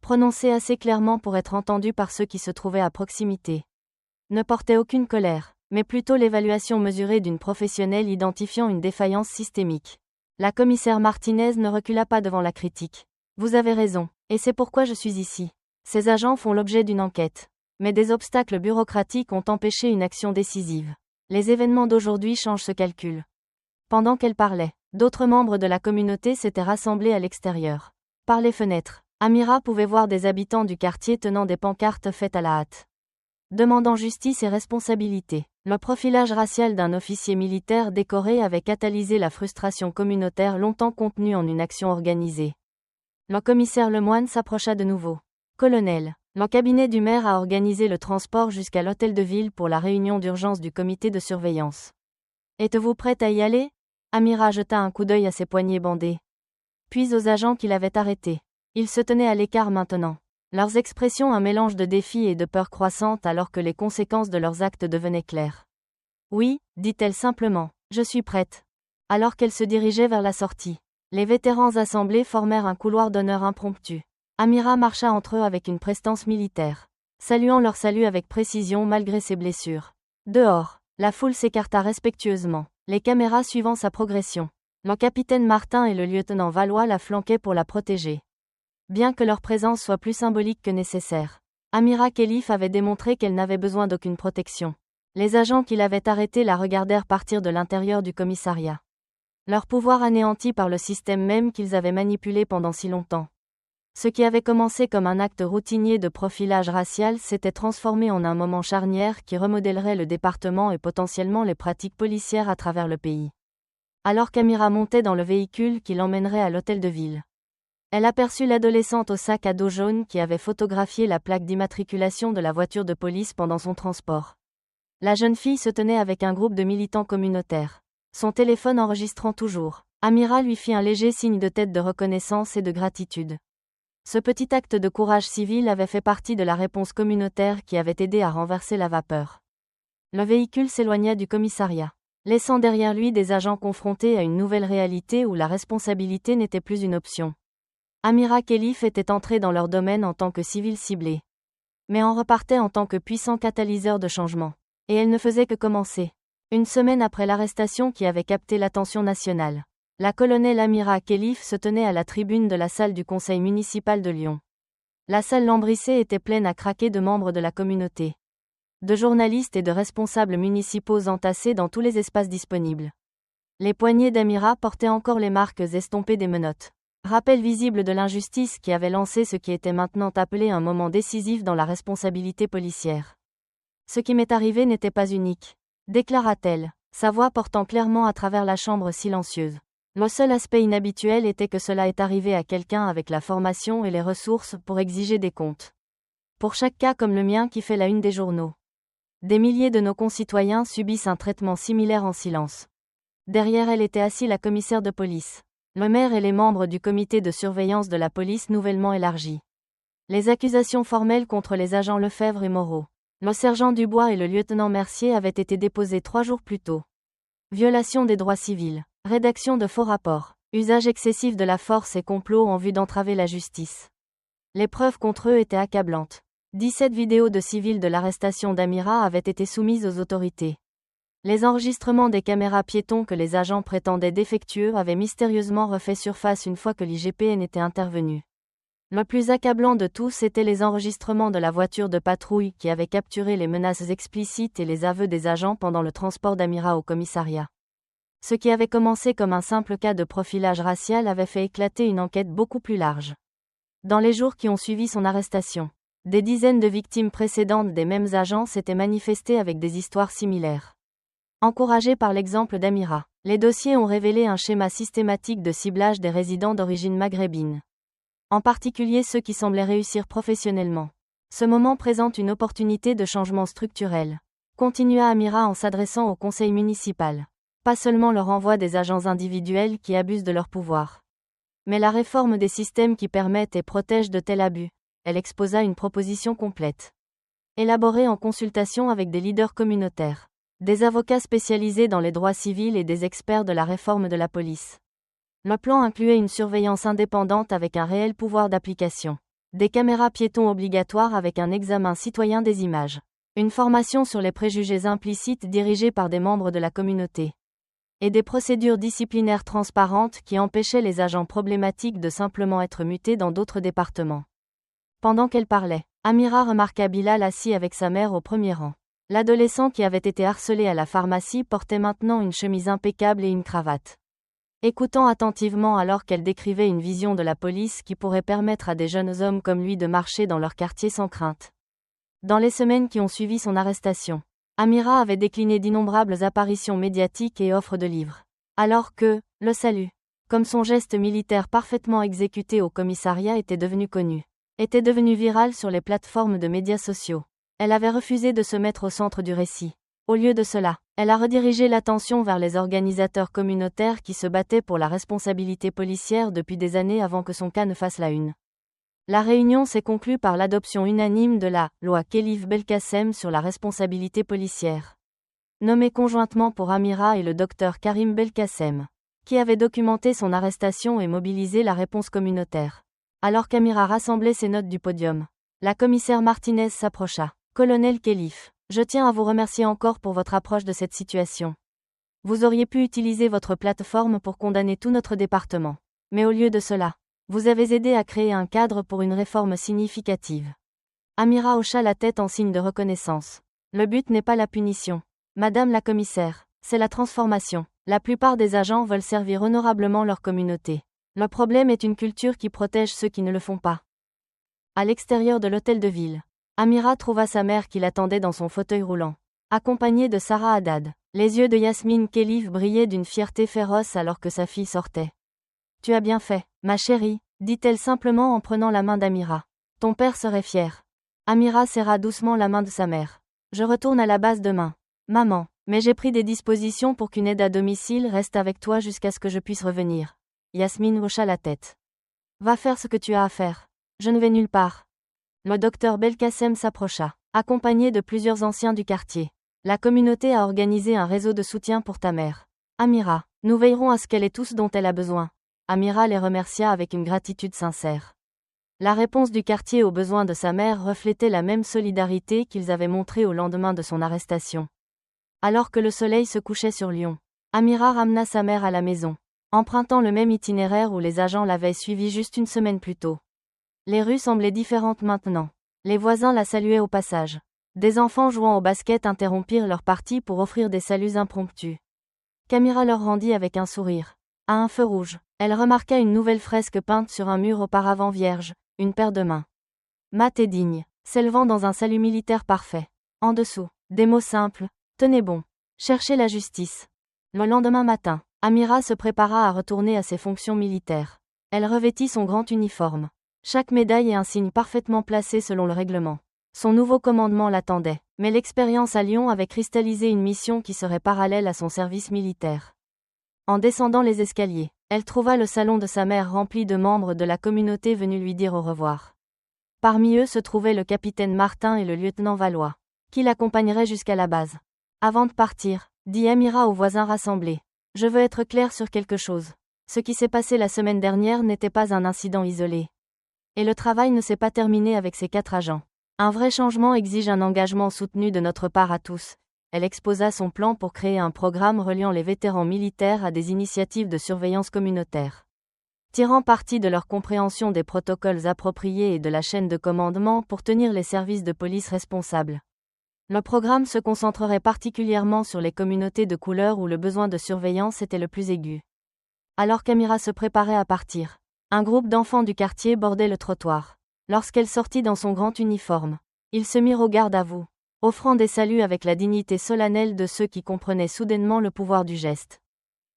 prononcés assez clairement pour être entendus par ceux qui se trouvaient à proximité, ne portaient aucune colère, mais plutôt l'évaluation mesurée d'une professionnelle identifiant une défaillance systémique. La commissaire Martinez ne recula pas devant la critique. « Vous avez raison, et c'est pourquoi je suis ici. Ces agents font l'objet d'une enquête. Mais des obstacles bureaucratiques ont empêché une action décisive. Les événements d'aujourd'hui changent ce calcul. » Pendant qu'elle parlait, d'autres membres de la communauté s'étaient rassemblés à l'extérieur. Par les fenêtres, Amira pouvait voir des habitants du quartier tenant des pancartes faites à la hâte, demandant justice et responsabilité. Le profilage racial d'un officier militaire décoré avait catalysé la frustration communautaire longtemps contenue en une action organisée. Le commissaire Lemoine s'approcha de nouveau. « Colonel, le cabinet du maire a organisé le transport jusqu'à l'hôtel de ville pour la réunion d'urgence du comité de surveillance. Êtes-vous prête à y aller ?» Amira jeta un coup d'œil à ses poignets bandés. Puis aux agents qui l'avaient arrêté. Ils se tenaient à l'écart maintenant. Leurs expressions un mélange de défi et de peur croissante alors que les conséquences de leurs actes devenaient claires. « Oui, » dit-elle simplement, « je suis prête. » Alors qu'elle se dirigeait vers la sortie, les vétérans assemblés formèrent un couloir d'honneur impromptu. Amira marcha entre eux avec une prestance militaire, saluant leur salut avec précision malgré ses blessures. Dehors, la foule s'écarta respectueusement, les caméras suivant sa progression. Le capitaine Martin et le lieutenant Valois la flanquaient pour la protéger. Bien que leur présence soit plus symbolique que nécessaire, Amira Khelif avait démontré qu'elle n'avait besoin d'aucune protection. Les agents qui l'avaient arrêtée la regardèrent partir de l'intérieur du commissariat. Leur pouvoir anéanti par le système même qu'ils avaient manipulé pendant si longtemps. Ce qui avait commencé comme un acte routinier de profilage racial s'était transformé en un moment charnière qui remodèlerait le département et potentiellement les pratiques policières à travers le pays. Alors qu'Amira montait dans le véhicule qui l'emmènerait à l'hôtel de ville, Elle aperçut l'adolescente au sac à dos jaune qui avait photographié la plaque d'immatriculation de la voiture de police pendant son transport. La jeune fille se tenait avec un groupe de militants communautaires. Son téléphone enregistrant toujours. Amira lui fit un léger signe de tête de reconnaissance et de gratitude. Ce petit acte de courage civil avait fait partie de la réponse communautaire qui avait aidé à renverser la vapeur. Le véhicule s'éloigna du commissariat, laissant derrière lui des agents confrontés à une nouvelle réalité où la responsabilité n'était plus une option. Amira Khelif était entrée dans leur domaine en tant que civile ciblée, mais en repartait en tant que puissant catalyseur de changement. Et elle ne faisait que commencer. Une semaine après l'arrestation qui avait capté l'attention nationale, la colonelle Amira Khelif se tenait à la tribune de la salle du conseil municipal de Lyon. La salle lambrissée était pleine à craquer de membres de la communauté, de journalistes et de responsables municipaux entassés dans tous les espaces disponibles. Les poignets d'Amira portaient encore les marques estompées des menottes. Rappel visible de l'injustice qui avait lancé ce qui était maintenant appelé un moment décisif dans la responsabilité policière. Ce qui m'est arrivé n'était pas unique, déclara-t-elle, sa voix portant clairement à travers la chambre silencieuse. Le seul aspect inhabituel était que cela est arrivé à quelqu'un avec la formation et les ressources pour exiger des comptes. Pour chaque cas comme le mien qui fait la une des journaux, des milliers de nos concitoyens subissent un traitement similaire en silence. Derrière elle était assis la commissaire de police, le maire et les membres du comité de surveillance de la police nouvellement élargi. Les accusations formelles contre les agents Lefebvre et Moreau, le sergent Dubois et le lieutenant Mercier avaient été déposées 3 jours plus tôt. Violation des droits civils, rédaction de faux rapports, usage excessif de la force et complot en vue d'entraver la justice. Les preuves contre eux étaient accablantes. 17 vidéos de civils de l'arrestation d'Amira avaient été soumises aux autorités. Les enregistrements des caméras piétons que les agents prétendaient défectueux avaient mystérieusement refait surface une fois que l'IGPN était intervenu. Le plus accablant de tous étaient les enregistrements de la voiture de patrouille qui avait capturé les menaces explicites et les aveux des agents pendant le transport d'Amira au commissariat. Ce qui avait commencé comme un simple cas de profilage racial avait fait éclater une enquête beaucoup plus large. Dans les jours qui ont suivi son arrestation, des dizaines de victimes précédentes des mêmes agents s'étaient manifestées avec des histoires similaires. Encouragés par l'exemple d'Amira, les dossiers ont révélé un schéma systématique de ciblage des résidents d'origine maghrébine. En particulier ceux qui semblaient réussir professionnellement. Ce moment présente une opportunité de changement structurel, continua Amira en s'adressant au conseil municipal. Pas seulement le renvoi des agents individuels qui abusent de leur pouvoir, mais la réforme des systèmes qui permettent et protègent de tels abus. Elle exposa une proposition complète, élaborée en consultation avec des leaders communautaires, des avocats spécialisés dans les droits civils et des experts de la réforme de la police. Le plan incluait une surveillance indépendante avec un réel pouvoir d'application, des caméras piétons obligatoires avec un examen citoyen des images, une formation sur les préjugés implicites dirigée par des membres de la communauté, et des procédures disciplinaires transparentes qui empêchaient les agents problématiques de simplement être mutés dans d'autres départements. Pendant qu'elle parlait, Amira remarqua Bilal assis avec sa mère au premier rang. L'adolescent qui avait été harcelé à la pharmacie portait maintenant une chemise impeccable et une cravate. Écoutant attentivement alors qu'elle décrivait une vision de la police qui pourrait permettre à des jeunes hommes comme lui de marcher dans leur quartier sans crainte. Dans les semaines qui ont suivi son arrestation, Amira avait décliné d'innombrables apparitions médiatiques et offres de livres. Alors que, le salut, comme son geste militaire parfaitement exécuté au commissariat était devenu connu, était devenu viral sur les plateformes de médias sociaux, elle avait refusé de se mettre au centre du récit. Au lieu de cela, elle a redirigé l'attention vers les organisateurs communautaires qui se battaient pour la responsabilité policière depuis des années avant que son cas ne fasse la une. La réunion s'est conclue par l'adoption unanime de la loi Khelif Belkacem sur la responsabilité policière, nommée conjointement pour Amira et le docteur Karim Belkacem, qui avait documenté son arrestation et mobilisé la réponse communautaire. Alors qu'Amira rassemblait ses notes du podium, la commissaire Martinez s'approcha. Colonel Khelif, je tiens à vous remercier encore pour votre approche de cette situation. Vous auriez pu utiliser votre plateforme pour condamner tout notre département. Mais au lieu de cela, vous avez aidé à créer un cadre pour une réforme significative. Amira hocha la tête en signe de reconnaissance. Le but n'est pas la punition, Madame la commissaire, c'est la transformation. La plupart des agents veulent servir honorablement leur communauté. Le problème est une culture qui protège ceux qui ne le font pas. À l'extérieur de l'hôtel de ville, Amira trouva sa mère qui l'attendait dans son fauteuil roulant, accompagnée de Sarah Haddad. Les yeux de Yasmine Khelif brillaient d'une fierté féroce alors que sa fille sortait. Tu as bien fait, ma chérie, dit-elle simplement en prenant la main d'Amira. Ton père serait fier. Amira serra doucement la main de sa mère. Je retourne à la base demain. Maman, mais j'ai pris des dispositions pour qu'une aide à domicile reste avec toi jusqu'à ce que je puisse revenir. Yasmine hocha la tête. Va faire ce que tu as à faire. Je ne vais nulle part. Le docteur Belkacem s'approcha, accompagné de plusieurs anciens du quartier. La communauté a organisé un réseau de soutien pour ta mère. Amira, nous veillerons à ce qu'elle ait tout ce dont elle a besoin. Amira les remercia avec une gratitude sincère. La réponse du quartier aux besoins de sa mère reflétait la même solidarité qu'ils avaient montrée au lendemain de son arrestation. Alors que le soleil se couchait sur Lyon, Amira ramena sa mère à la maison, empruntant le même itinéraire où les agents l'avaient suivie juste une semaine plus tôt. Les rues semblaient différentes maintenant. Les voisins la saluaient au passage. Des enfants jouant au basket interrompirent leur partie pour offrir des saluts impromptus. Qu'Amira leur rendit avec un sourire. À un feu rouge, elle remarqua une nouvelle fresque peinte sur un mur auparavant vierge, une paire de mains. Mat et digne, s'élevant dans un salut militaire parfait. En dessous, des mots simples. Tenez bon. Cherchez la justice. Le lendemain matin, Amira se prépara à retourner à ses fonctions militaires. Elle revêtit son grand uniforme. Chaque médaille et un signe parfaitement placés selon le règlement. Son nouveau commandement l'attendait, mais l'expérience à Lyon avait cristallisé une mission qui serait parallèle à son service militaire. En descendant les escaliers, elle trouva le salon de sa mère rempli de membres de la communauté venus lui dire au revoir. Parmi eux se trouvaient le capitaine Martin et le lieutenant Valois, qui l'accompagneraient jusqu'à la base. Avant de partir, dit Amira aux voisins rassemblés. Je veux être claire sur quelque chose. Ce qui s'est passé la semaine dernière n'était pas un incident isolé. Et le travail ne s'est pas terminé avec ces 4 agents. Un vrai changement exige un engagement soutenu de notre part à tous. Elle exposa son plan pour créer un programme reliant les vétérans militaires à des initiatives de surveillance communautaire. Tirant parti de leur compréhension des protocoles appropriés et de la chaîne de commandement pour tenir les services de police responsables. Le programme se concentrerait particulièrement sur les communautés de couleur où le besoin de surveillance était le plus aigu. Alors qu'Amira se préparait à partir, un groupe d'enfants du quartier bordait le trottoir. Lorsqu'elle sortit dans son grand uniforme, ils se mirent au garde à vous, offrant des saluts avec la dignité solennelle de ceux qui comprenaient soudainement le pouvoir du geste.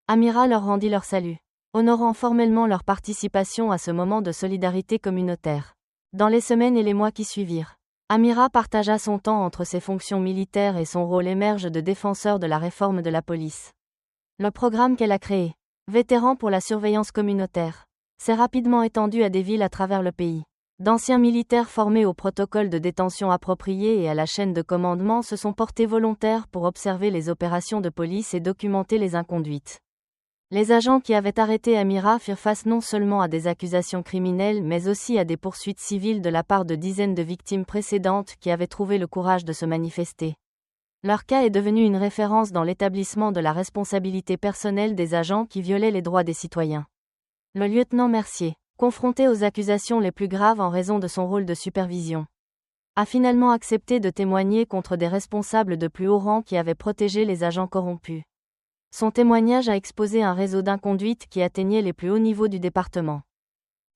Amira leur rendit leur salut, honorant formellement leur participation à ce moment de solidarité communautaire. Dans les semaines et les mois qui suivirent, Amira partagea son temps entre ses fonctions militaires et son rôle émerge de défenseur de la réforme de la police. Le programme qu'elle a créé, Vétérans pour la surveillance communautaire, s'est rapidement étendu à des villes à travers le pays. D'anciens militaires formés au protocole de détention approprié et à la chaîne de commandement se sont portés volontaires pour observer les opérations de police et documenter les inconduites. Les agents qui avaient arrêté Amira firent face non seulement à des accusations criminelles mais aussi à des poursuites civiles de la part de dizaines de victimes précédentes qui avaient trouvé le courage de se manifester. Leur cas est devenu une référence dans l'établissement de la responsabilité personnelle des agents qui violaient les droits des citoyens. Le lieutenant Mercier, confronté aux accusations les plus graves en raison de son rôle de supervision, a finalement accepté de témoigner contre des responsables de plus haut rang qui avaient protégé les agents corrompus. Son témoignage a exposé un réseau d'inconduite qui atteignait les plus hauts niveaux du département.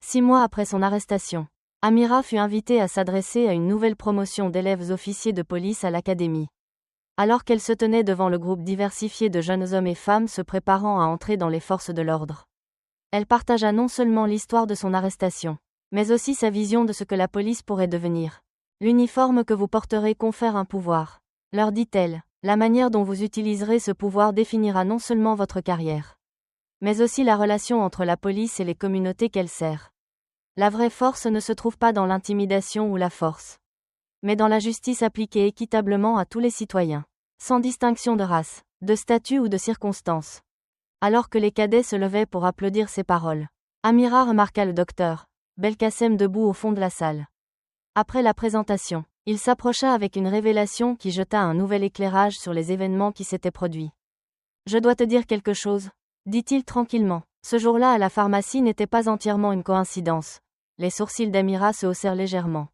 6 mois après son arrestation, Amira fut invitée à s'adresser à une nouvelle promotion d'élèves officiers de police à l'académie. Alors qu'elle se tenait devant le groupe diversifié de jeunes hommes et femmes se préparant à entrer dans les forces de l'ordre, elle partagea non seulement l'histoire de son arrestation, mais aussi sa vision de ce que la police pourrait devenir. L'uniforme que vous porterez confère un pouvoir, leur dit-elle. La manière dont vous utiliserez ce pouvoir définira non seulement votre carrière, mais aussi la relation entre la police et les communautés qu'elle sert. La vraie force ne se trouve pas dans l'intimidation ou la force, mais dans la justice appliquée équitablement à tous les citoyens, sans distinction de race, de statut ou de circonstances. Alors que les cadets se levaient pour applaudir ces paroles, Amira remarqua le docteur Belkacem debout au fond de la salle. Après la présentation, il s'approcha avec une révélation qui jeta un nouvel éclairage sur les événements qui s'étaient produits. Je dois te dire quelque chose, dit-il tranquillement. Ce jour-là à la pharmacie n'était pas entièrement une coïncidence. Les sourcils d'Amira se haussèrent légèrement.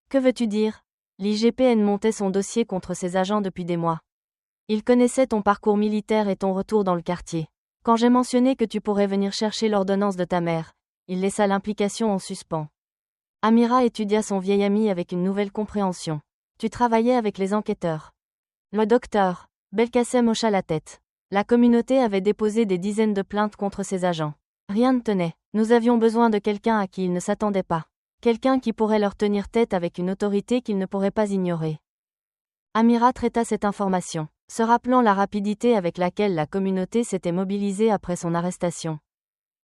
Que veux-tu dire ? L'IGPN montait son dossier contre ses agents depuis des mois. Il connaissait ton parcours militaire et ton retour dans le quartier. Quand j'ai mentionné que tu pourrais venir chercher l'ordonnance de ta mère, il laissa l'implication en suspens. Amira étudia son vieil ami avec une nouvelle compréhension. Tu travaillais avec les enquêteurs. Le docteur Belkacem hocha la tête. La communauté avait déposé des dizaines de plaintes contre ses agents. Rien ne tenait. Nous avions besoin de quelqu'un à qui ils ne s'attendaient pas. Quelqu'un qui pourrait leur tenir tête avec une autorité qu'ils ne pourraient pas ignorer. Amira traita cette information, se rappelant la rapidité avec laquelle la communauté s'était mobilisée après son arrestation.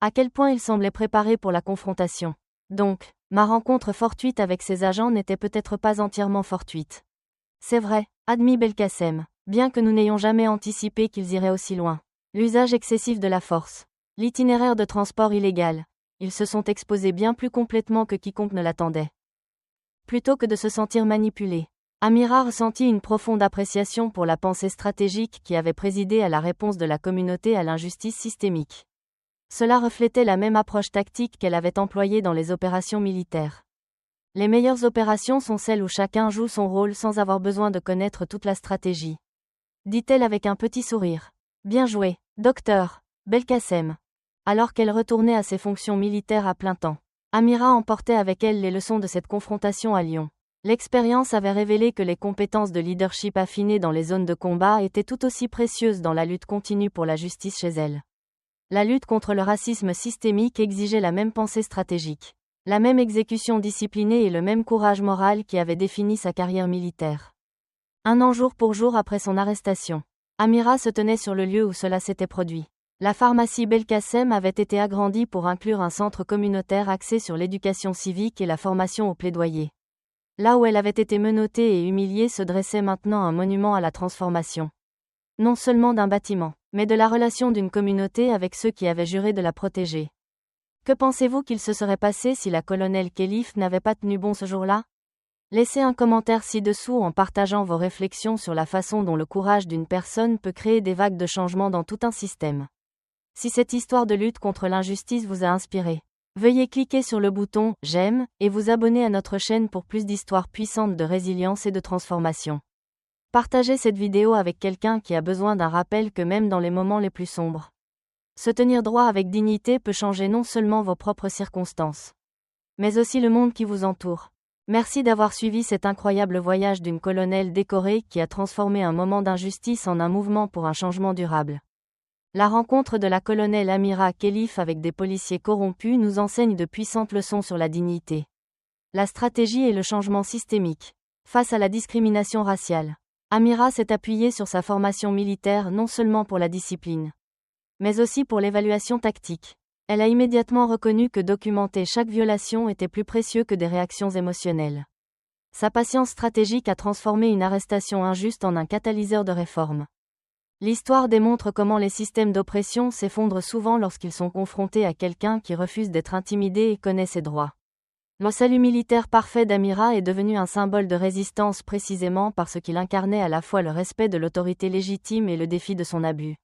À quel point il semblait préparé pour la confrontation. Donc, ma rencontre fortuite avec ces agents n'était peut-être pas entièrement fortuite. C'est vrai, admit Belkacem, bien que nous n'ayons jamais anticipé qu'ils iraient aussi loin. L'usage excessif de la force. L'itinéraire de transport illégal. Ils se sont exposés bien plus complètement que quiconque ne l'attendait. Plutôt que de se sentir manipulés, Amira ressentit une profonde appréciation pour la pensée stratégique qui avait présidé à la réponse de la communauté à l'injustice systémique. Cela reflétait la même approche tactique qu'elle avait employée dans les opérations militaires. Les meilleures opérations sont celles où chacun joue son rôle sans avoir besoin de connaître toute la stratégie. Dit-elle avec un petit sourire. Bien joué, docteur Belkacem. Alors qu'elle retournait à ses fonctions militaires à plein temps, Amira emportait avec elle les leçons de cette confrontation à Lyon. L'expérience avait révélé que les compétences de leadership affinées dans les zones de combat étaient tout aussi précieuses dans la lutte continue pour la justice chez elle. La lutte contre le racisme systémique exigeait la même pensée stratégique, la même exécution disciplinée et le même courage moral qui avait défini sa carrière militaire. Un an jour pour jour après son arrestation, Amira se tenait sur le lieu où cela s'était produit. La pharmacie Belkacem avait été agrandie pour inclure un centre communautaire axé sur l'éducation civique et la formation au plaidoyer. Là où elle avait été menottée et humiliée se dressait maintenant un monument à la transformation. Non seulement d'un bâtiment, mais de la relation d'une communauté avec ceux qui avaient juré de la protéger. Que pensez-vous qu'il se serait passé si la colonelle Khelif n'avait pas tenu bon ce jour-là? Laissez un commentaire ci-dessous en partageant vos réflexions sur la façon dont le courage d'une personne peut créer des vagues de changement dans tout un système. Si cette histoire de lutte contre l'injustice vous a inspiré, veuillez cliquer sur le bouton « J'aime » et vous abonner à notre chaîne pour plus d'histoires puissantes de résilience et de transformation. Partagez cette vidéo avec quelqu'un qui a besoin d'un rappel que même dans les moments les plus sombres, se tenir droit avec dignité peut changer non seulement vos propres circonstances, mais aussi le monde qui vous entoure. Merci d'avoir suivi cet incroyable voyage d'une colonelle décorée qui a transformé un moment d'injustice en un mouvement pour un changement durable. La rencontre de la colonelle Amira Khelif avec des policiers corrompus nous enseigne de puissantes leçons sur la dignité, la stratégie et le changement systémique. Face à la discrimination raciale, Amira s'est appuyée sur sa formation militaire non seulement pour la discipline, mais aussi pour l'évaluation tactique. Elle a immédiatement reconnu que documenter chaque violation était plus précieux que des réactions émotionnelles. Sa patience stratégique a transformé une arrestation injuste en un catalyseur de réforme. L'histoire démontre comment les systèmes d'oppression s'effondrent souvent lorsqu'ils sont confrontés à quelqu'un qui refuse d'être intimidé et connaît ses droits. Le salut militaire parfait d'Amira est devenu un symbole de résistance précisément parce qu'il incarnait à la fois le respect de l'autorité légitime et le défi de son abus.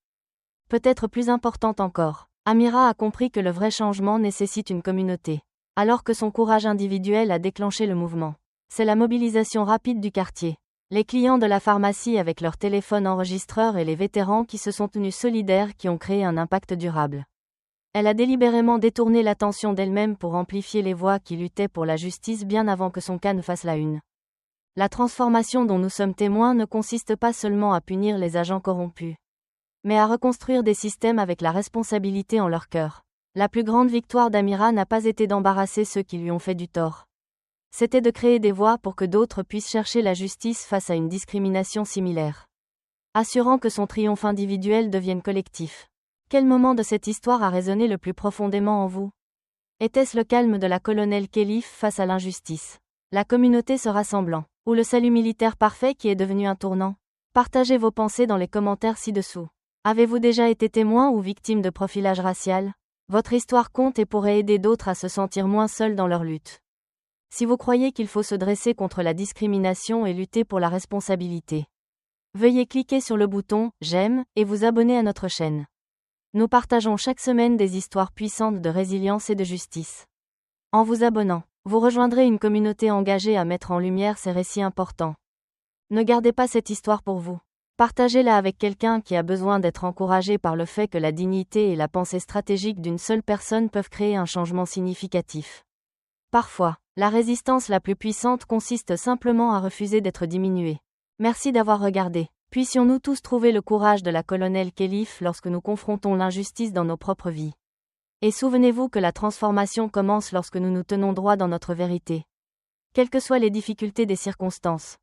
Peut-être plus importante encore, Amira a compris que le vrai changement nécessite une communauté. Alors que son courage individuel a déclenché le mouvement, c'est la mobilisation rapide du quartier, les clients de la pharmacie avec leurs téléphones enregistreurs et les vétérans qui se sont tenus solidaires qui ont créé un impact durable. Elle a délibérément détourné l'attention d'elle-même pour amplifier les voix qui luttaient pour la justice bien avant que son cas ne fasse la une. La transformation dont nous sommes témoins ne consiste pas seulement à punir les agents corrompus, mais à reconstruire des systèmes avec la responsabilité en leur cœur. La plus grande victoire d'Amira n'a pas été d'embarrasser ceux qui lui ont fait du tort. C'était de créer des voies pour que d'autres puissent chercher la justice face à une discrimination similaire, assurant que son triomphe individuel devienne collectif. Quel moment de cette histoire a résonné le plus profondément en vous? Était-ce le calme de la colonelle Khelif face à l'injustice, la communauté se rassemblant, ou le salut militaire parfait qui est devenu un tournant? Partagez vos pensées dans les commentaires ci-dessous. Avez-vous déjà été témoin ou victime de profilage racial? Votre histoire compte et pourrait aider d'autres à se sentir moins seuls dans leur lutte. Si vous croyez qu'il faut se dresser contre la discrimination et lutter pour la responsabilité, veuillez cliquer sur le bouton « J'aime » et vous abonner à notre chaîne. Nous partageons chaque semaine des histoires puissantes de résilience et de justice. En vous abonnant, vous rejoindrez une communauté engagée à mettre en lumière ces récits importants. Ne gardez pas cette histoire pour vous. Partagez-la avec quelqu'un qui a besoin d'être encouragé par le fait que la dignité et la pensée stratégique d'une seule personne peuvent créer un changement significatif. Parfois, la résistance la plus puissante consiste simplement à refuser d'être diminué. Merci d'avoir regardé. Puissions-nous tous trouver le courage de la colonelle Khelif lorsque nous confrontons l'injustice dans nos propres vies. Et souvenez-vous que la transformation commence lorsque nous nous tenons droit dans notre vérité. Quelles que soient les difficultés des circonstances.